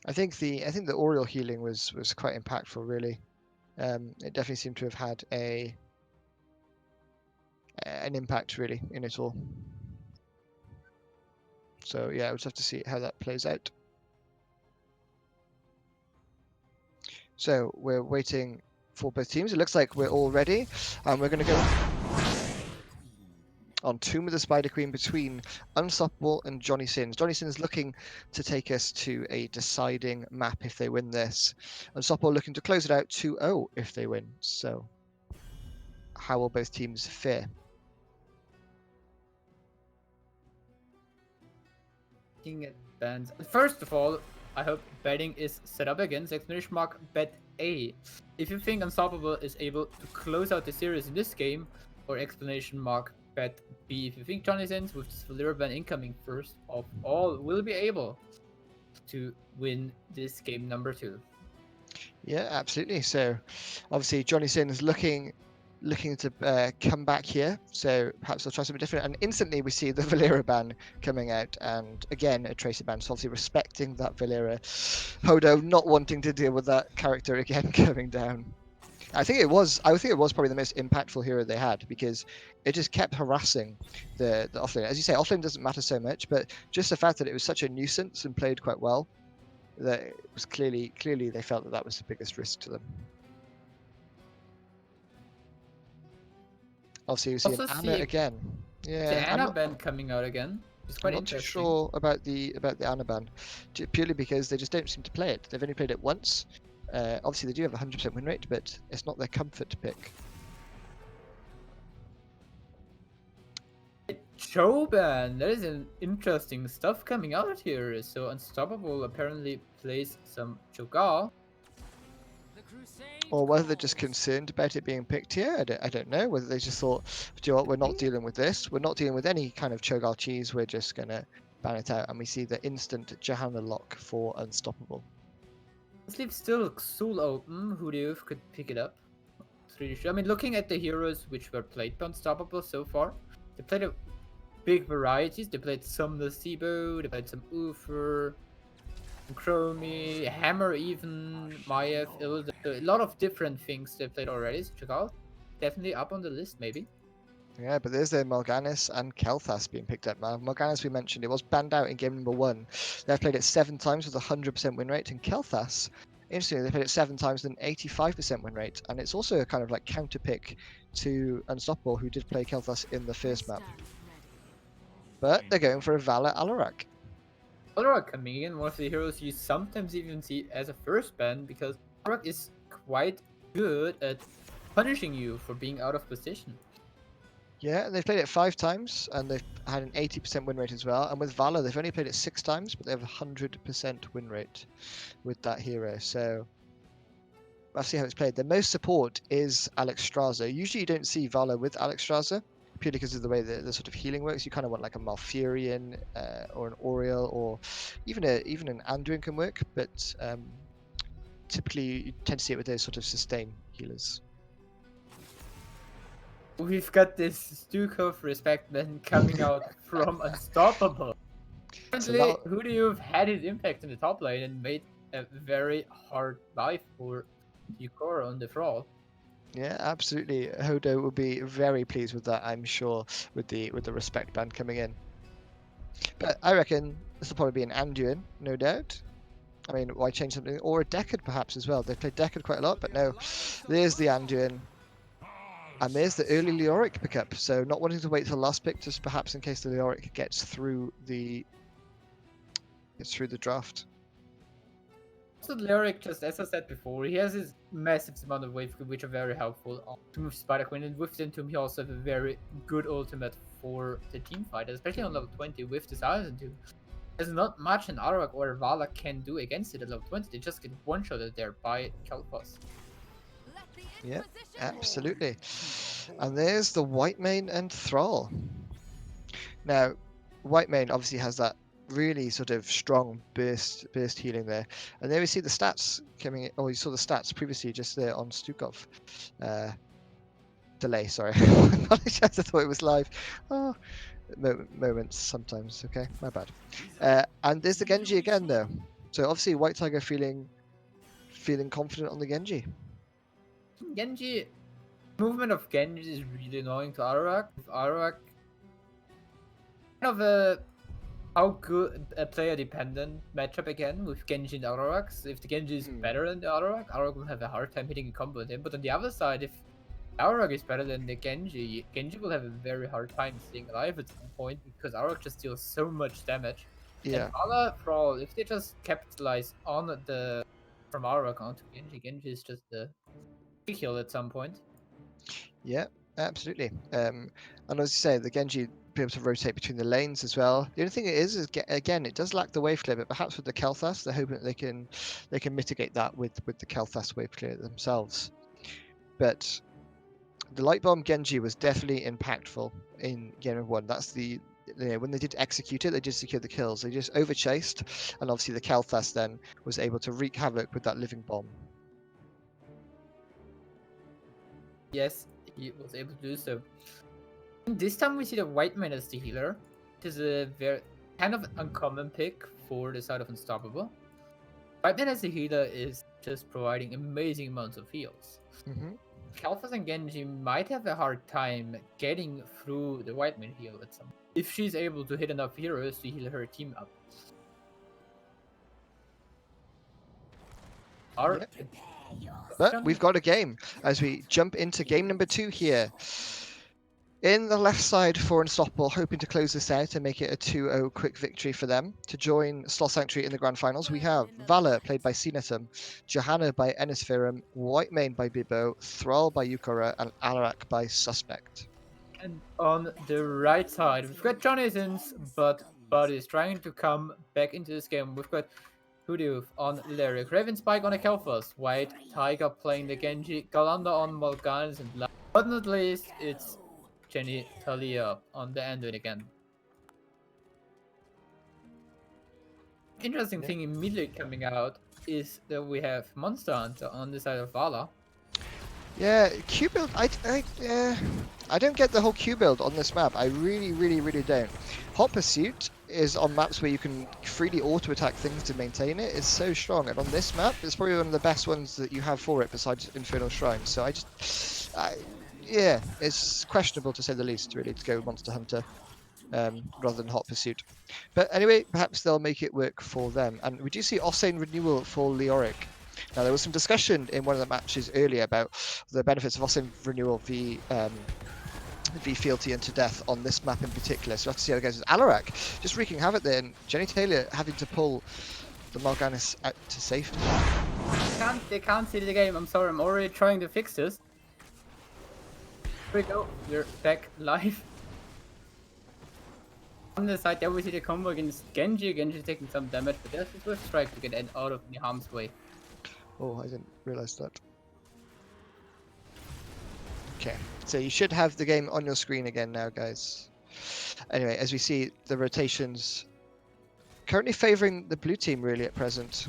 I think the Oriole healing was quite impactful, really. It definitely seemed to have had an impact, really, in it all. So yeah, we'll just have to see how that plays out. So we're waiting for both teams. It looks like we're all ready, and we're going to go on Tomb of the Spider Queen between Unstoppable and Johnny Sins. Johnny Sins looking to take us to a deciding map if they win this. Unstoppable looking to close it out 2-0 if they win. So how will both teams fare? Looking at bands. First of all, I hope betting is set up again. So exclamation mark bet A. If you think Unstoppable is able to close out the series in this game, or exclamation mark bet B. If you think Johnny Sins with this Valera ban incoming first of all will be able to win this game number 2. Yeah, absolutely. So obviously Johnny Sins looking to come back here. So perhaps they'll try something different. And instantly we see the Valera ban coming out, and again a Tracer ban. So obviously respecting that Valera. Hodo not wanting to deal with that character again coming down. I think it was probably the most impactful hero they had, because it just kept harassing the offlane. As you say, offlane doesn't matter so much, but just the fact that it was such a nuisance and played quite well, that it was clearly they felt that was the biggest risk to them. Obviously, you see Also an Anna see again. the Yeah, Anna ban coming out again. It's quite I'm not too interesting. sure about the Anna ban, purely because they just don't seem to play it. They've only played it once. Obviously, they do have a 100% win rate, but it's not their comfort pick. Choban, there is an interesting stuff coming out here. So Unstoppable apparently plays some Cho'Gall. Or whether they're just concerned about it being picked here. I don't know. Whether they just thought, do you know what, we're not dealing with this. We're not dealing with any kind of Cho'Gall cheese. We're just going to ban it out. And we see the instant Johanna lock for Unstoppable. This leaves still Xul open. Who do you could pick it up? It's really sure. I mean, looking at the heroes which were played by Unstoppable so far, they played a big varieties. They played some Nocebo, they played some Uther, Chromie, Hammer even, Maiev, Ilda. A lot of different things they played already. So Cho'Gall definitely up on the list, maybe. Yeah, but there's the Morganis and Kel'Thas being picked up now. Morganis, we mentioned, it was banned out in game number 1. They've played it 7 times with a 100% win rate, and Kel'Thas, interestingly, they played it 7 times with an 85% win rate, and it's also a kind of like counter pick to Unstoppable, who did play Kel'Thas in the first map. But they're going for a Vala Alarak. Alrak coming in, one of the heroes you sometimes even see as a first ban, because Alrak is quite good at punishing you for being out of position. Yeah, and they've played it 5 times, and they've had an 80% win rate as well. And with Vala, they've only played it 6 times, but they have a 100% win rate with that hero. So we'll see how it's played. The most support is Alex Straza. Usually you don't see Vala with Alex Straza, purely because of the way the sort of healing works. You kind of want like a Malfurion or an Oriel, or even an Anduin can work, but typically you tend to see it with those sort of sustain healers. We've got this Duke of Respect man coming out from Unstoppable. So Currently, who do you have had his impact in the top lane and made a very hard life for Yukora on the Thrall? yeah, absolutely. Hodo will be very pleased with that, I'm sure, with the respect band coming in. But I reckon this will probably be an Anduin, no doubt. I mean, why change something? Or a Decad perhaps as well. They've played Decad quite a lot, but no. There's the Anduin. And there's the early Leoric pickup. So not wanting to wait till last pick, just perhaps in case the Leoric gets through the draft. So Lyric, just as I said before, he has his massive amount of wave which are very helpful to move Spider Queen, and with Entomb he also has a very good ultimate for the team fight, especially on level 20 with the Silence Entomb. There's not much an Arak or Vala can do against it at level 20, they just get one-shotted there by Kel'Thas. Yeah, absolutely. And there's the Whitemane and Thrall. Now, Whitemane obviously has that really sort of strong burst healing there, and there we see the stats coming in. Oh, you saw the stats previously just there on Stukov. Delay, sorry. I apologize, I thought it was live. Oh, moments sometimes. Okay, my bad. And there's the Genji again though. So obviously White Tiger feeling confident on the Genji. Genji, movement of Genji is really annoying to Arak. With Arak, kind of a how good a player dependent matchup again with Genji and Arak. So if the Genji is better than the Arak will have a hard time hitting a combo with him. But on the other side, if Arak is better than the Genji will have a very hard time staying alive at some point because Arak just deals so much damage. Yeah. And Vala Thrall, if they just capitalize on the from Arak onto Genji is just a kill at some point. Yeah, absolutely. And as you say, the Genji be able to rotate between the lanes as well. The only thing it is again, it does lack the wave clear, but perhaps with the Kel'Thas, they're hoping that they can mitigate that with the Kel'Thas wave clear themselves. But the Light Bomb Genji was definitely impactful in game 1. That's the when they did execute it, they did secure the kills. They just overchased, and obviously the Kel'Thas then was able to wreak havoc with that living bomb. Yes, he was able to do so. This time we see the Whitemane as the healer. It is a very kind of uncommon pick for the side of Unstoppable. Whitemane as the healer is just providing amazing amounts of heals. Kel'Thas and Genji might have a hard time getting through the Whitemane heal at some point, if she's able to hit enough heroes to heal her team up. But we've got a game as we jump into game number 2 here. In the left side for Unstoppable, hoping to close this out and make it a 2-0 quick victory for them. To join Sloth Sanctuary in the grand finals, we have Vala, played by Cinetum, Johanna by Enisferum, Whitemane by Bibbo, Thrall by Yukora, and Alarak by Suspect. And on the right side, we've got Johnny Sins, but Bud is trying to come back into this game. We've got Hoodoo on Lyric, Raven Spike on a Kel'Thas, White Tiger playing the Genji, Galanda on Morganis, and last but not least, it's Jenny Talia on the Anduin again. Interesting thing immediately coming out is that we have Monster Hunter on the side of Vala. Yeah, Q build. I don't get the whole Q build on this map. I really don't. Hot Pursuit is on maps where you can freely auto attack things to maintain it. It's so strong, and on this map, it's probably one of the best ones that you have for it besides Infernal Shrine. So Yeah, it's questionable to say the least, really, to go Monster Hunter rather than Hot Pursuit. But anyway, perhaps they'll make it work for them. And we do see Osane renewal for Leoric. Now, there was some discussion in one of the matches earlier about the benefits of Osane renewal v Fealty into Death on this map in particular. So we'll have to see how it goes with Alarak just wreaking havoc there, and Jenny Taylor having to pull the Morganis out to safety. They can't see the game. I'm sorry. I'm already trying to fix this. Here we go. We're back live. On the side there we see the combo against Genji. Genji taking some damage, but there's a Swift Strike to get Ed out of the harm's way. Oh, I didn't realise that. Okay, so you should have the game on your screen again now, guys. Anyway, as we see the rotations currently favouring the blue team really at present.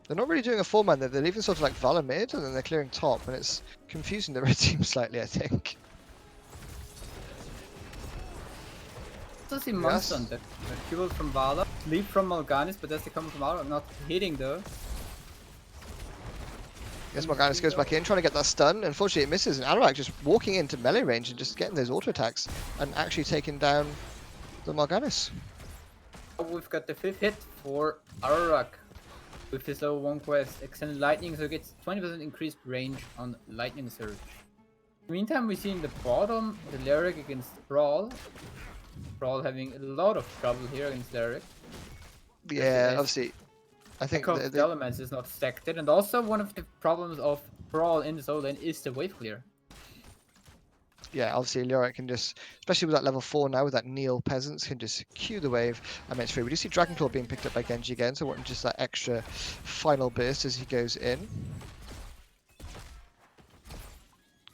They're not really doing a 4-man there, they're leaving sort of like Valor mid and then they're clearing top, and it's confusing the red team slightly, I think. Also see Monster on that. Fuel from Vala, leap from Mal'Ganis, but that's the combo from Vala, not hitting though. Yes, Morganis goes back in, trying to get that stun. Unfortunately, it misses, and Alarak just walking into melee range and just getting those auto attacks and actually taking down the Morganis. We've got the 5th hit for Ararak with his level 1 quest, Extended Lightning, so it gets 20% increased range on Lightning Surge. In the meantime, we're seeing the bottom, the Lyric against Brawl. Brawl having a lot of trouble here against Lyric. Yeah, obviously. I think the elements is not stacked, and also one of the problems of Brawl in the solo lane is the wave clear. Yeah, obviously Leoric can just, especially with that level 4 now, with that Neil Peasants, can just cue the wave and it's free. We do see Dragonclaw being picked up by Genji again, so wanting just that extra final burst as he goes in.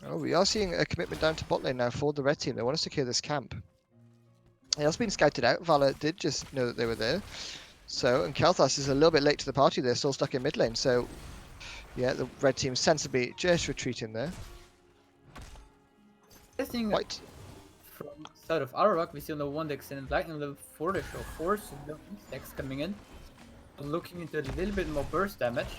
Oh, we are seeing a commitment down to bot lane now for the red team. They want to secure this camp. It has been scouted out. Vala did just know that they were there. So, and Kel'Thas is a little bit late to the party. They're still stuck in mid lane. So, yeah, the red team sensibly just retreating there. White. From the side of Ararak, we see on the one the Extended Lightning level 4, they show 4 stacks coming in. Looking into a little bit more burst damage.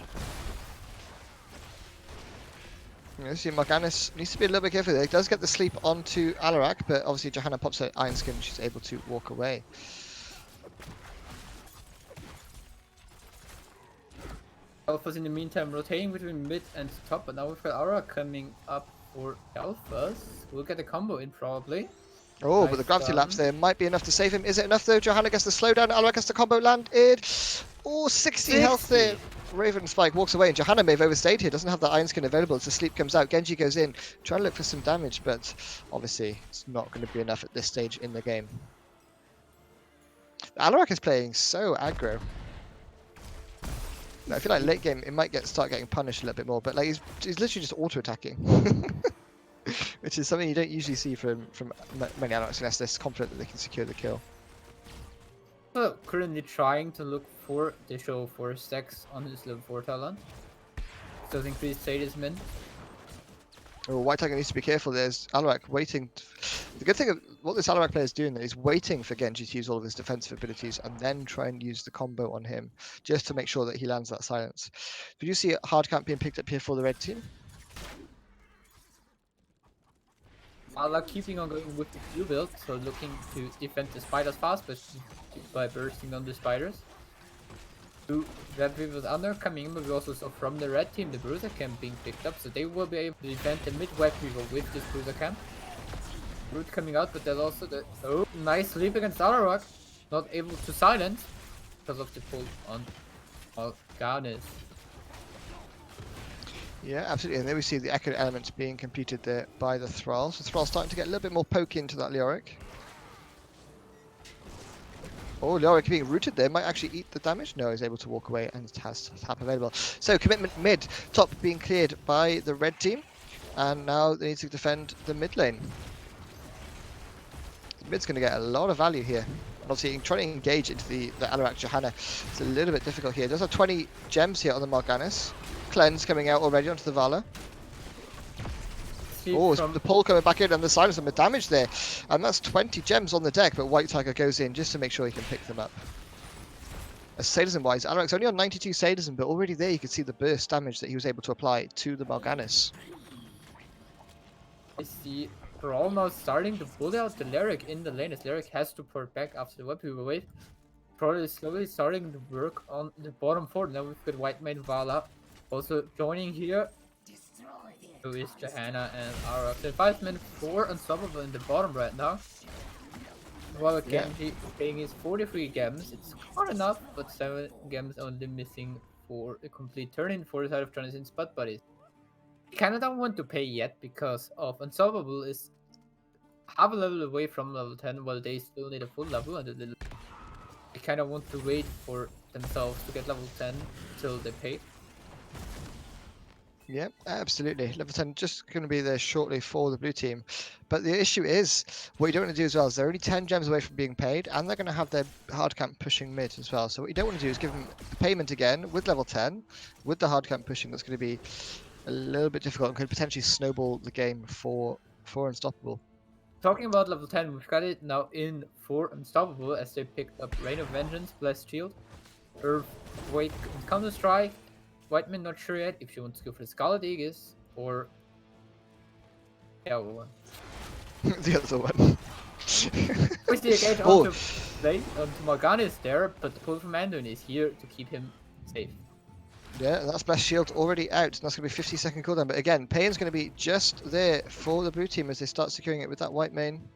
You see, Morganis needs to be a little bit careful there. He does get the sleep onto Alarak, but obviously Johanna pops her Iron Skin and she's able to walk away. Alpha's in the meantime rotating between mid and top, but now we've got Aura coming up for Alphas. We'll get a combo in probably. Oh, nice, but the gravity lapse there might be enough to save him. Is it enough though? Johanna gets the slowdown, Alarak gets the combo landed. Oh, 60 health there. Raven Spike walks away, and Johanna may have overstayed here. Doesn't have the Iron Skin available, so sleep comes out. Genji goes in, trying to look for some damage, but obviously it's not going to be enough at this stage in the game. Alarak is playing so aggro. I feel like late game it might start getting punished a little bit more, but like he's literally just auto attacking, which is something you don't usually see from many Alarics unless they're confident that they can secure the kill. So currently trying to look for the show 4 stacks on his level 4 talent. So increased sadism in. Oh, White Tiger needs to be careful. There's Alarak waiting. The good thing of what this Alarak player is doing is waiting for Genji to use all of his defensive abilities and then try and use the combo on him just to make sure that he lands that silence. Did you see a hard camp being picked up here for the red team? Ala keeping on going with the Q build, so looking to defend the spiders fast, but by bursting on the spiders. Two Red Weavers under coming in, but we also saw from the red team the Bruiser Camp being picked up, so they will be able to defend the mid-Red Weaver with this Bruiser Camp. Root coming out, but there's also the nice sleep against Alarak, not able to silence because of the pull on Mal'Ganis. Yeah, absolutely. And then we see the Echo elements being competed there by the Thrall. So Thrall starting to get a little bit more poke into that Leoric. Oh, Leoric being rooted there might actually eat the damage. No, he's able to walk away and has tap available. So commitment mid, top being cleared by the red team. And now they need to defend the mid lane. The mid's going to get a lot of value here. And obviously trying to engage into the Alarak Johanna. It's a little bit difficult here. There's 20 gems here on the Mal'Ganis. Cleanse coming out already onto the Vala. Oh, the pull coming back in and the silence and the damage there. And that's 20 gems on the deck, but White Tiger goes in just to make sure he can pick them up. As sadism wise, Alarac's only on 92 sadism, but already there you can see the burst damage that he was able to apply to the Mal'Ganis. I see Brawl now starting to bully out the Lyric in the lane as Lyric has to port back after the web wave. Brawl is slowly starting to work on the bottom fort. Now we've got White Mane Vala also joining here. Who is Johanna and Arak. So 5 men 4 Unstoppable in the bottom right now. While Yeah. Genji paying his 43 gems, it's not enough, but 7 gems only missing for a complete turn-in for the side of Jonathan's Spot Buddies. I kinda don't want to pay yet because of Unstoppable is half a level away from level 10 while they still need a full level and they kinda want to wait for themselves to get level 10 till they pay. Yeah, absolutely. Level 10 just going to be there shortly for the blue team. But the issue is, what you don't want to do as well is they're only 10 gems away from being paid, and they're going to have their hard camp pushing mid as well. So what you don't want to do is give them the payment again with level 10, with the hard camp pushing. That's going to be a little bit difficult and could potentially snowball the game for Unstoppable. Talking about level 10, we've got it now in for Unstoppable as they picked up Rain of Vengeance, Blessed Shield, Earthquake, Counter Strike. Whiteman not sure yet if she wants to go for the Scarlet Aegis or the other one. The other one. Push the engage onto play onto Morgana is there, but the pull from Andon is here to keep him safe. Yeah, that's Blessed Shield already out, and that's going to be 50-second cooldown. But again, Pain's going to be just there for the blue team as they start securing it with that white main.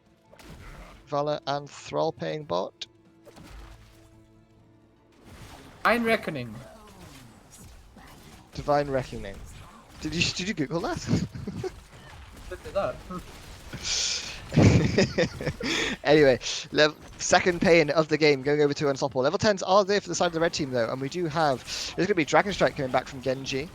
Vala and Thrall paying bot. Divine Reckoning. Divine Reckoning. Did you Google that? Look at that. Anyway, second pain of the game going over to Unstoppable. Level 10s are there for the side of the red team though, and we do have, there's going to be Dragon Strike coming back from Genji.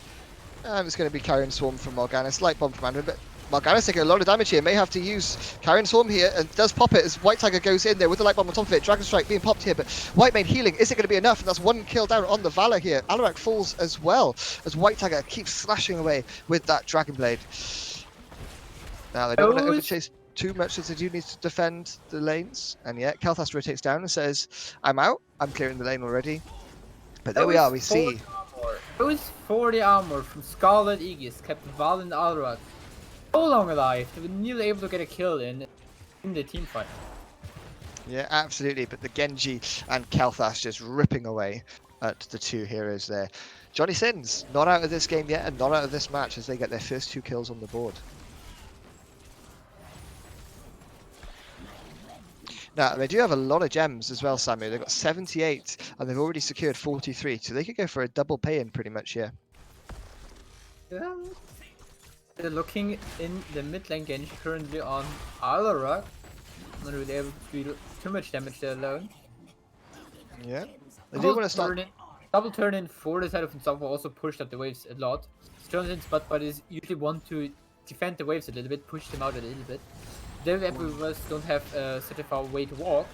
It's going to be Carrion Swarm from Morgana, slight bomb from Andrew, but Morgana's taking a lot of damage here, may have to use Carrion Swarm here, and does pop it as White Tiger goes in there with the light bomb on top of it. Dragon Strike being popped here, but White Mane healing, is it going to be enough? And that's one kill down on the Valor here. Alarak falls as well, as White Tiger keeps slashing away with that Dragon Blade. Now they don't want to overchase too much as they do need to defend the lanes, and yet Kalthas rotates down and says, I'm out, I'm clearing the lane already. But there we are, we see. Those 40 armor from Scarlet Aegis kept Val and Alrak so long alive. They were nearly able to get a kill in the team fight. Yeah, absolutely. But the Genji and Kalthas just ripping away at the two heroes there. Johnny Sins not out of this game yet and not out of this match as they get their first 2 kills on the board. Now, they do have a lot of gems as well, Samu. They've got 78 and they've already secured 43, so they could go for a double pay-in pretty much here. Yeah. They're looking in the mid lane. Genji currently on Alarak. Not really able to do too much damage there alone. Yeah. They do want to start... Double turn in for the side of Unstoppable also pushed up the waves a lot. Jonathan's Spot Buddies usually want to defend the waves a little bit, push them out a little bit. They don't have such a far way to walk.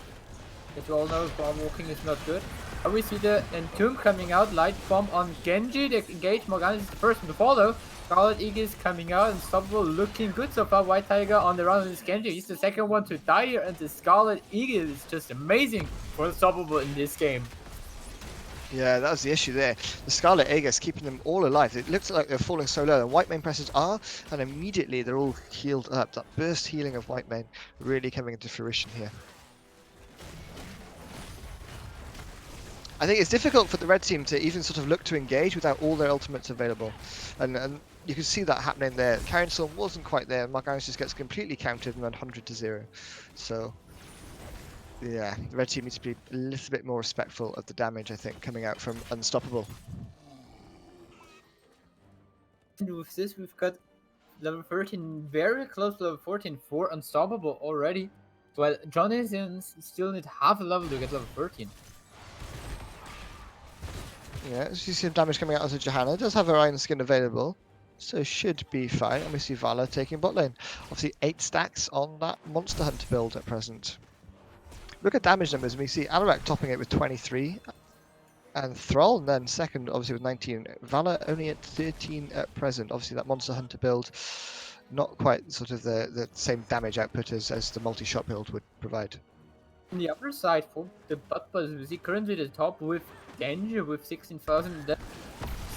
As we all know, bomb walking is not good. And we see the Entomb coming out, light bomb on Genji, they engage, Morgana is the first one to follow. Scarlet Aegis coming out, Unstoppable looking good so far. White Tiger on the run with this Genji, he's the second one to die here, and the Scarlet Aegis is just amazing for Unstoppable in this game. Yeah, that was the issue there. The Scarlet Aegis keeping them all alive. It looks like they're falling so low, and White Mane presses R, and immediately they're all healed up. That burst healing of White Mane really coming into fruition here. I think it's difficult for the red team to even sort of look to engage without all their ultimates available. And you can see that happening there. Carrion Storm wasn't quite there, and Morgana just gets completely countered and then 100-0. So, yeah, the red team needs to be a little bit more respectful of the damage, I think, coming out from Unstoppable. And with this, we've got level 13 very close to level 14 for Unstoppable already. While Jonathan still need half a level to get level 13. Yeah, so you see some damage coming out of Johanna. Does have her iron skin available, so should be fine. And we see Vala taking bot lane. Obviously 8 stacks on that Monster Hunter build at present. Look at damage numbers, and we see Alarak topping it with 23. And Thrall then second, obviously with 19. Vala only at 13 at present. Obviously that Monster Hunter build, not quite sort of the same damage output as the multi-shot build would provide. On the other side, for the bot buzz, we see currently the top with Genji with 16,000. The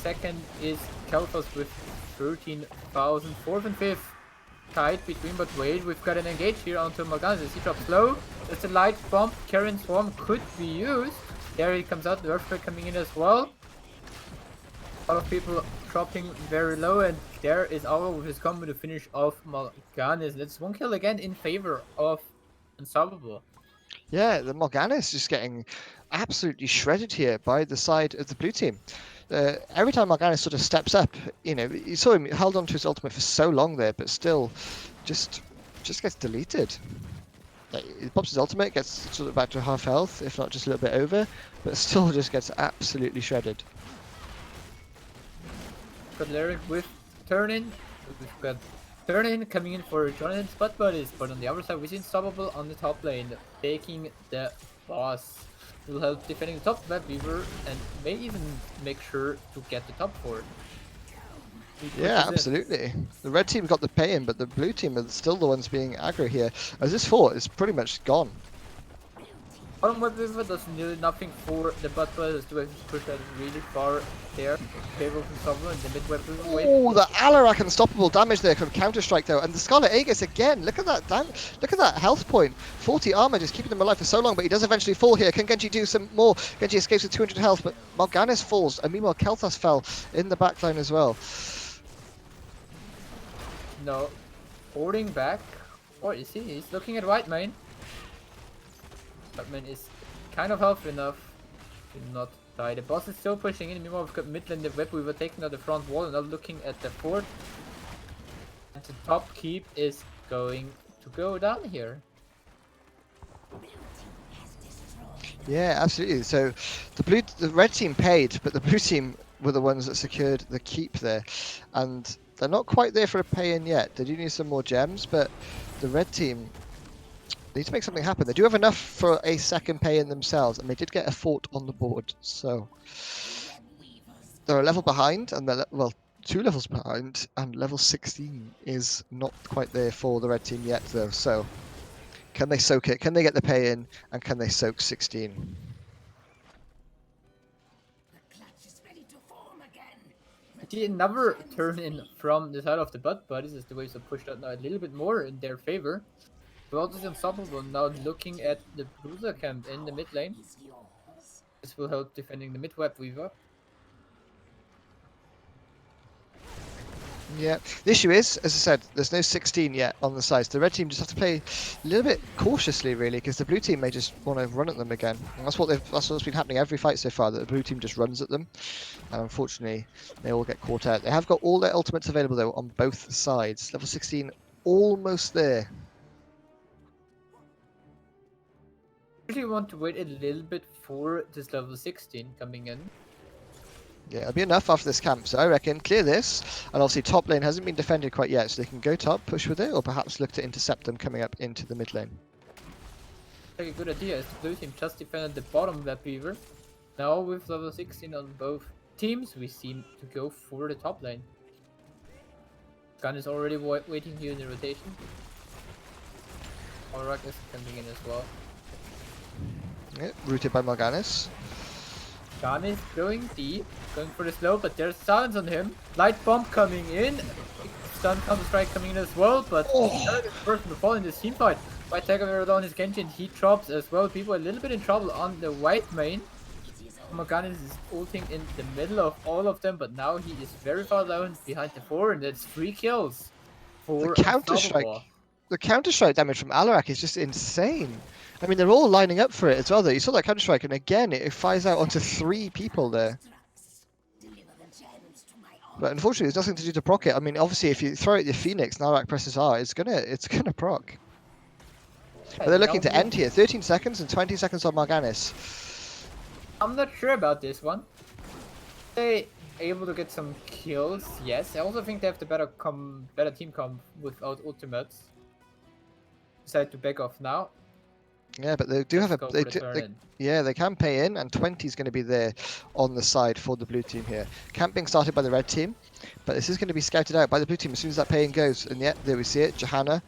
second is Kalthas with 13,000. Fourth and fifth tight between, but wait, we've got an engage here onto Morgana. He drops low. There's a light bomb. Karen's swarm could be used. There he comes out. The earthquake coming in as well. A lot of people dropping very low, and there is Aura with his combo to finish off Morganis. That's one kill again in favor of Unstoppable. Yeah, the Morgana's just getting absolutely shredded here by the side of the blue team. Every time Morganis sort of steps up, you know, you saw him held on to his ultimate for so long there, but still just gets deleted. Like, he pops his ultimate, gets sort of back to half health, if not just a little bit over, but still just gets absolutely shredded. Got Lyric with turn-in. We've got turn-in coming in for Jonathan's butt buddies, but on the other side we see Unstoppable on the top lane, taking the boss. Will help defending the top web weaver and may even make sure to get the top 4. Yeah, absolutely. The red team got the pay-in, but the blue team are still the ones being aggro here, as this fort is pretty much gone. Bottom web weaver does nearly nothing for the butt buddies to push that really far there. Favor from someone in the mid web weaver wave. Oh, the Alarak Unstoppable damage there from Counter-Strike though, and the Scarlet Aegis again, look at that look at that health point. 40 armor just keeping him alive for so long, but he does eventually fall here. Can Genji do some more? Genji escapes with 200 health, but Morganis falls, and meanwhile Kel'Thas fell in the backline as well. No. Holding back. Or is he? He's looking at white main. White main is kind of healthy enough to not die. The boss is still pushing in. Meanwhile, we've got mid lane, the web weaver taking out the front wall and now looking at the fort. And the top keep is going to go down here. Yeah, absolutely. So the red team paid, but the blue team were the ones that secured the keep there, and they're not quite there for a pay-in yet. They do need some more gems, but the red team need to make something happen. They do have enough for a second pay-in themselves, and they did get a fort on the board. So they're a level behind, and they're well, 2 levels behind, and level 16 is not quite there for the red team yet, though. So can they soak it? Can they get the pay-in, and can they soak 16? See another turn in from the side of the butt buddies as the waves are pushed out now a little bit more in their favor. But also Unstoppable now looking at the bruiser camp in the mid lane. This will help defending the mid web weaver. Yeah, the issue is, as I said, there's no 16 yet on the sides. The red team just have to play a little bit cautiously, really, because the blue team may just want to run at them again. And that's what's been happening every fight so far. That the blue team just runs at them, and unfortunately, they all get caught out. They have got all their ultimates available though on both sides. Level 16, almost there. I really want to wait a little bit for this level 16 coming in. Yeah, it'll be enough after this camp, so I reckon clear this, and obviously top lane hasn't been defended quite yet, so they can go top, push with it, or perhaps look to intercept them coming up into the mid lane. Like a good idea is the blue team just defended the bottom web weaver. Now with level 16 on both teams, we seem to go for the top lane. Gun is already waiting here in the rotation. Aurak is coming in as well. Yeah, rooted by Morganis. Gun is going deep, going for the slow, but there's silence on him. Light bomb coming in. Stun counter strike coming in as well, but the first to fall in this team fight. White Tiger very low on his Genji and he drops as well. People are a little bit in trouble on the white main. Morganis is ulting in the middle of all of them, but now he is very far down behind the 4, and that's 3 kills for The Counter-Strike damage from Alarak is just insane. I mean, they're all lining up for it as well, though. You saw that Counter-Strike, and again, it fires out onto 3 people there. But unfortunately, there's nothing to do to proc it. I mean, obviously, if you throw out your Phoenix and Alarak presses R, it's gonna proc. But they're looking to end here. 13 seconds and 20 seconds on Morganis. I'm not sure about this one. They able to get some kills, yes. I also think they have the better team comp without ultimates. Decide to back off now. Yeah, but they do have they can pay in, and 20 is going to be there on the side for the blue team here. Camp being started by the red team, but this is going to be scouted out by the blue team as soon as that pay in goes. And yet, there we see it. Johanna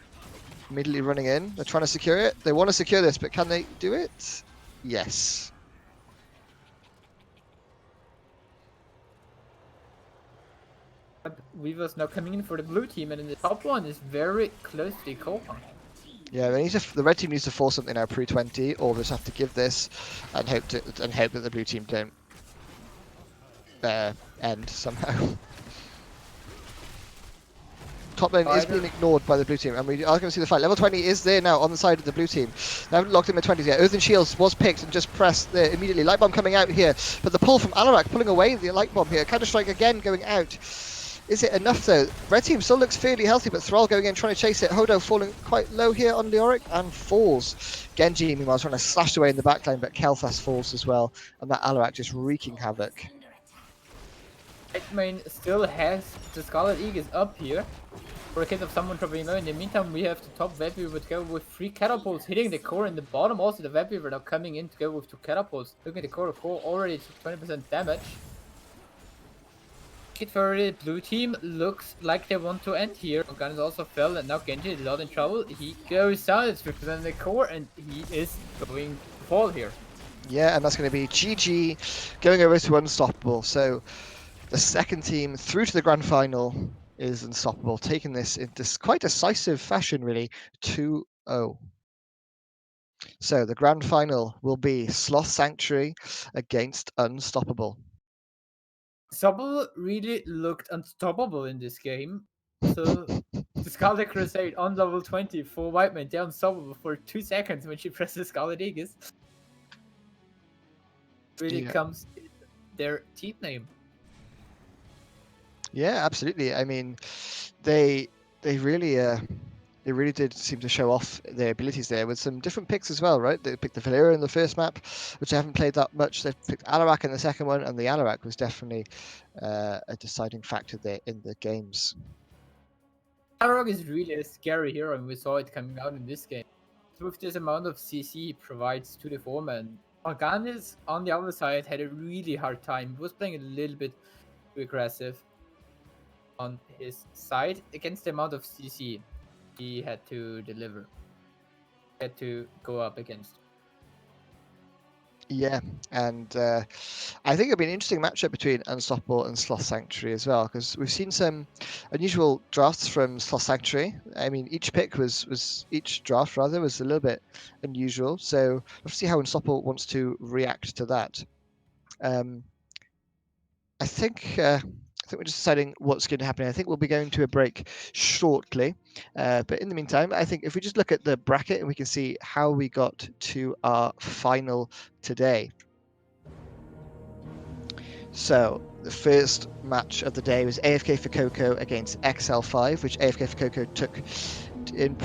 immediately running in. They're trying to secure it. They want to secure this, but can they do it? Yes. Weaver's now coming in for the blue team, and then the top one is very close to the core. Yeah, the red team needs to force something now pre-20, or just have to give this and hope that the blue team don't end somehow. Top lane is being ignored by the blue team, and we are going to see the fight. Level 20 is there now on the side of the blue team. They haven't locked in the 20s yet. Earthen Shields was picked and just pressed there immediately. Light Bomb coming out here, but the pull from Alarak pulling away the Light Bomb here. Counter Strike again going out. Is it enough though? Red team still looks fairly healthy, but Thrall going in trying to chase it. Hodo falling quite low here on Leoric and falls. Genji meanwhile trying to slash away in the backline, but Kel'Thas falls as well, and that Alarak just wreaking havoc. Hitman still has the Scarlet Eagles up here. For a case of someone dropping low. In the meantime, we have the top web weaver to go with 3 catapults hitting the core in the bottom. Also, the web weaver now coming in to go with 2 catapults. Look at the core already to 20% damage. For the blue team looks like they want to end here. Morgana's also fell, and now Genji is a lot in trouble. He goes down, it's representing the core, and he is going to fall here. Yeah, and that's going to be GG going over to Unstoppable. So the second team through to the grand final is Unstoppable, taking this in this quite decisive fashion, really, 2-0. So the grand final will be Sloth Sanctuary against Unstoppable. Unstoppable really looked unstoppable in this game. So the Scarlet Crusade on level 20 for Whiteman, they're unstoppable for 2 seconds when she presses Scarlet Aegis. Really comes in their team name. Yeah, absolutely. I mean, they really did seem to show off their abilities there with some different picks as well, right? They picked the Valera in the first map, which I haven't played that much. They picked Alarak in the second one, and the Alarak was definitely a deciding factor there in the games. Alarak is really a scary hero, and we saw it coming out in this game. With this amount of CC he provides to the foreman, Morganis on the other side had a really hard time. He was playing a little bit too aggressive on his side against the amount of CC he had to deliver. He had to go up against. Yeah, and I think it'll be an interesting matchup between Unstoppable and Sloth Sanctuary as well, because we've seen some unusual drafts from Sloth Sanctuary. I mean, each draft was a little bit unusual. So let's see how Unstoppable wants to react to that. I think we're just deciding what's going to happen. I think we'll be going to a break shortly. But in the meantime, I think if we just look at the bracket and we can see how we got to our final today. So the first match of the day was AFK for Coco against XL5, which AFK for Coco took in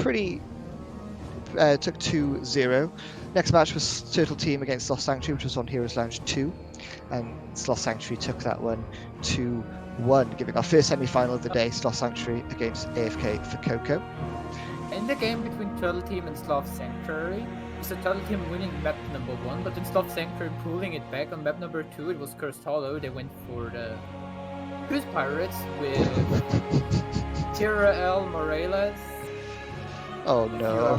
took 2-0. Next match was Turtle Team against Sloth Sanctuary, which was on Heroes Lounge 2, and Sloth Sanctuary took that one 2-1, giving our first semi-final of the day, Sloth Sanctuary against AFK for Coco. In the game between Turtle Team and Sloth Sanctuary, it was the Turtle Team winning map number 1, but then Sloth Sanctuary pulling it back on map number 2. It was Cursed Hollow. They went for the Juice Pirates with Tira L. Morales. Oh no.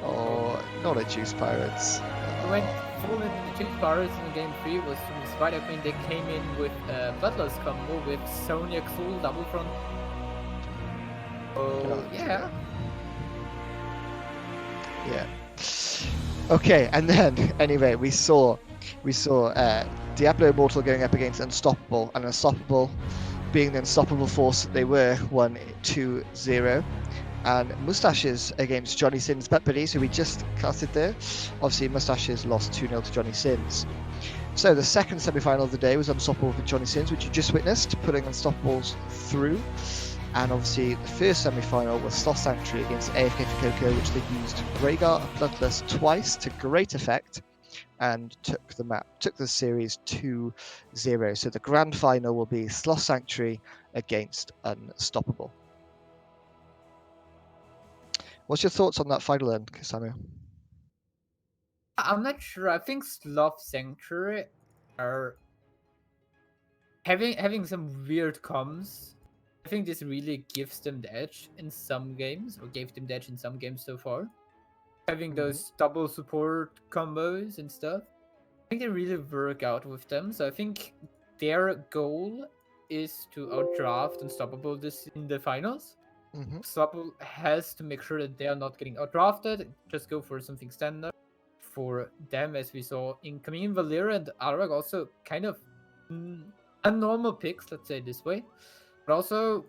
Oh, not a Juice Pirates. They went full into the Juice Pirates in game 3 was from the Spider Queen. They came in with a Bloodlust combo with Sonya Xul double front. Oh, yeah. Yeah. Okay, and then anyway, we saw Diablo Immortal going up against Unstoppable, and Unstoppable, being the unstoppable force that they were, won 2-0. And Mustaches against Johnny Sins Butt Buddies, who we just casted there. Obviously, Mustaches lost 2-0 to Johnny Sins. So the second semi-final of the day was Unstoppable with Johnny Sins, which you just witnessed, putting Unstoppables through. And obviously, the first semi-final was Sloth Sanctuary against AFK for Coco, which they used Rhaegar Bloodlust twice to great effect, and took the series 2-0. So the grand final will be Sloth Sanctuary against Unstoppable. What's your thoughts on that final then, Samuel? I'm not sure. I think Sloth Sanctuary are having some weird comms. I think this really gives them the edge in some games, or gave them the edge in some games so far. Having those double support combos and stuff. I think they really work out with them. So I think their goal is to outdraft Unstoppable this in the finals. Hmm. Unstoppable has to make sure that they are not getting outdrafted. Just go for something standard for them, as we saw in Camille, Valera, and Arak also kind of unnormal picks, let's say it this way, but also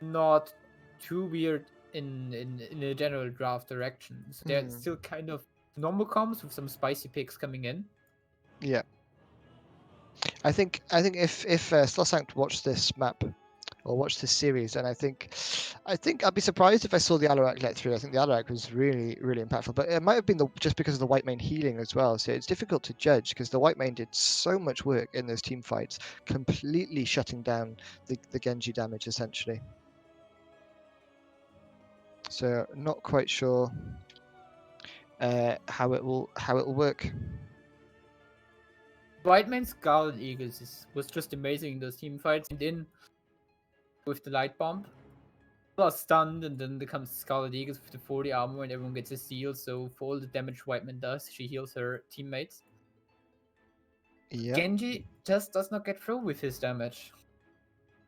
not too weird in a general draft direction. So they're still kind of normal comps with some spicy picks coming in. Yeah, I think if Slossank watched this map or watched this series, and I think I'd be surprised if I saw the Alarak let through. I think the Alarak was really impactful, but it might have been just because of the white main healing as well. So it's difficult to judge because the white main did so much work in those team fights, completely shutting down the Genji damage essentially. So not quite sure how it will work. White Man's Scarlet Eagles was just amazing in those team fights. And in with the light bomb, people are stunned, and then there comes Scarlet Eagles with the 40 armor, and everyone gets a steal. So for all the damage Whiteman does, she heals her teammates. Yeah. Genji just does not get through with his damage.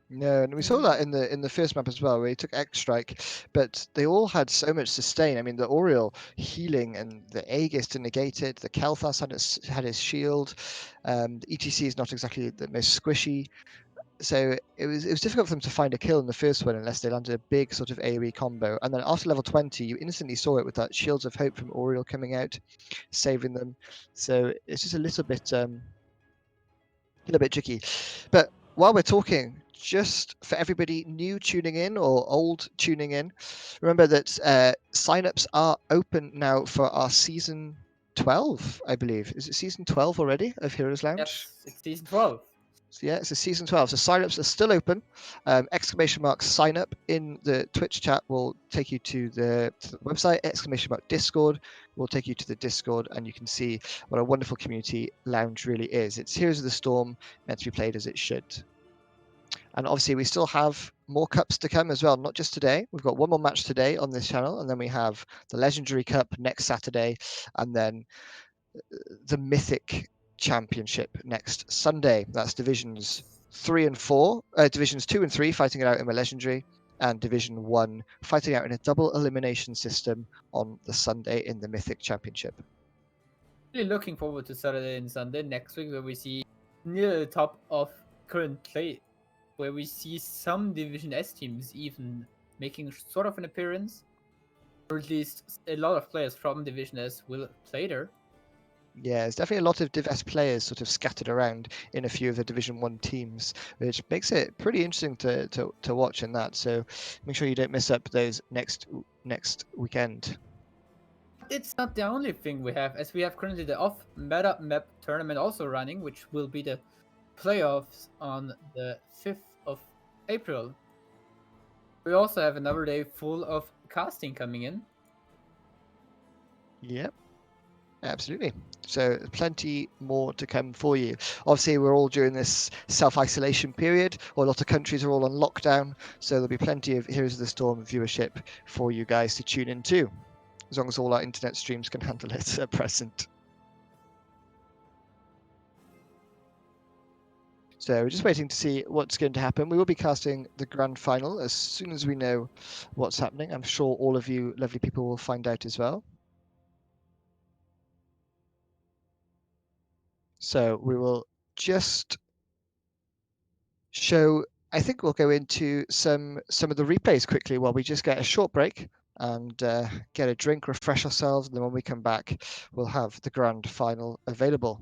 No, and we saw that in the first map as well, where he took X strike, but they all had so much sustain. I mean, the Oriole healing and the Aegis to negate it. The Kel'Thas had his shield. The ETC is not exactly the most squishy, so it was difficult for them to find a kill in the first one unless they landed a big sort of AoE combo. And then after level 20, you instantly saw it with that Shields of Hope from Oriole coming out, saving them. So it's just a little bit tricky. But while we're talking, just for everybody new tuning in or old tuning in, remember that signups are open now for our season 12, I believe. Is it season 12 already of Heroes Lounge? Yes, it's season 12. So yeah, it's a season 12. So signups are still open. Exclamation mark sign up in the Twitch chat will take you to the website. Exclamation mark Discord will take you to the Discord, and you can see what a wonderful community Lounge really is. It's Heroes of the Storm, meant to be played as it should. And obviously, we still have more cups to come as well, not just today. We've got one more match today on this channel, and then we have the Legendary Cup next Saturday, and then the Mythic Championship next Sunday. That's divisions 2 and 3 fighting it out in the Legendary, and Division 1 fighting out in a double elimination system on the Sunday in the Mythic Championship. Really looking forward to Saturday and Sunday next week, where we see near the top of current play, where we see some Division S teams even making sort of an appearance, or at least a lot of players from Division S will play there. Yeah, there's definitely a lot of Div S players sort of scattered around in a few of the Division 1 teams, which makes it pretty interesting to watch in that. So make sure you don't miss up those next weekend. It's not the only thing we have, as we have currently the off-meta map tournament also running, which will be the playoffs on the 5th of April. We also have another day full of casting coming in. Yep. Absolutely. So plenty more to come for you. Obviously, we're all during this self-isolation period, or a lot of countries are all on lockdown. So there'll be plenty of Heroes of the Storm viewership for you guys to tune into, as long as all our internet streams can handle it at present. So we're just waiting to see what's going to happen. We will be casting the grand final as soon as we know what's happening. I'm sure all of you lovely people will find out as well. So we will just show, I think we'll go into some of the replays quickly while we just get a short break and get a drink, refresh ourselves, and then when we come back, we'll have the grand final available.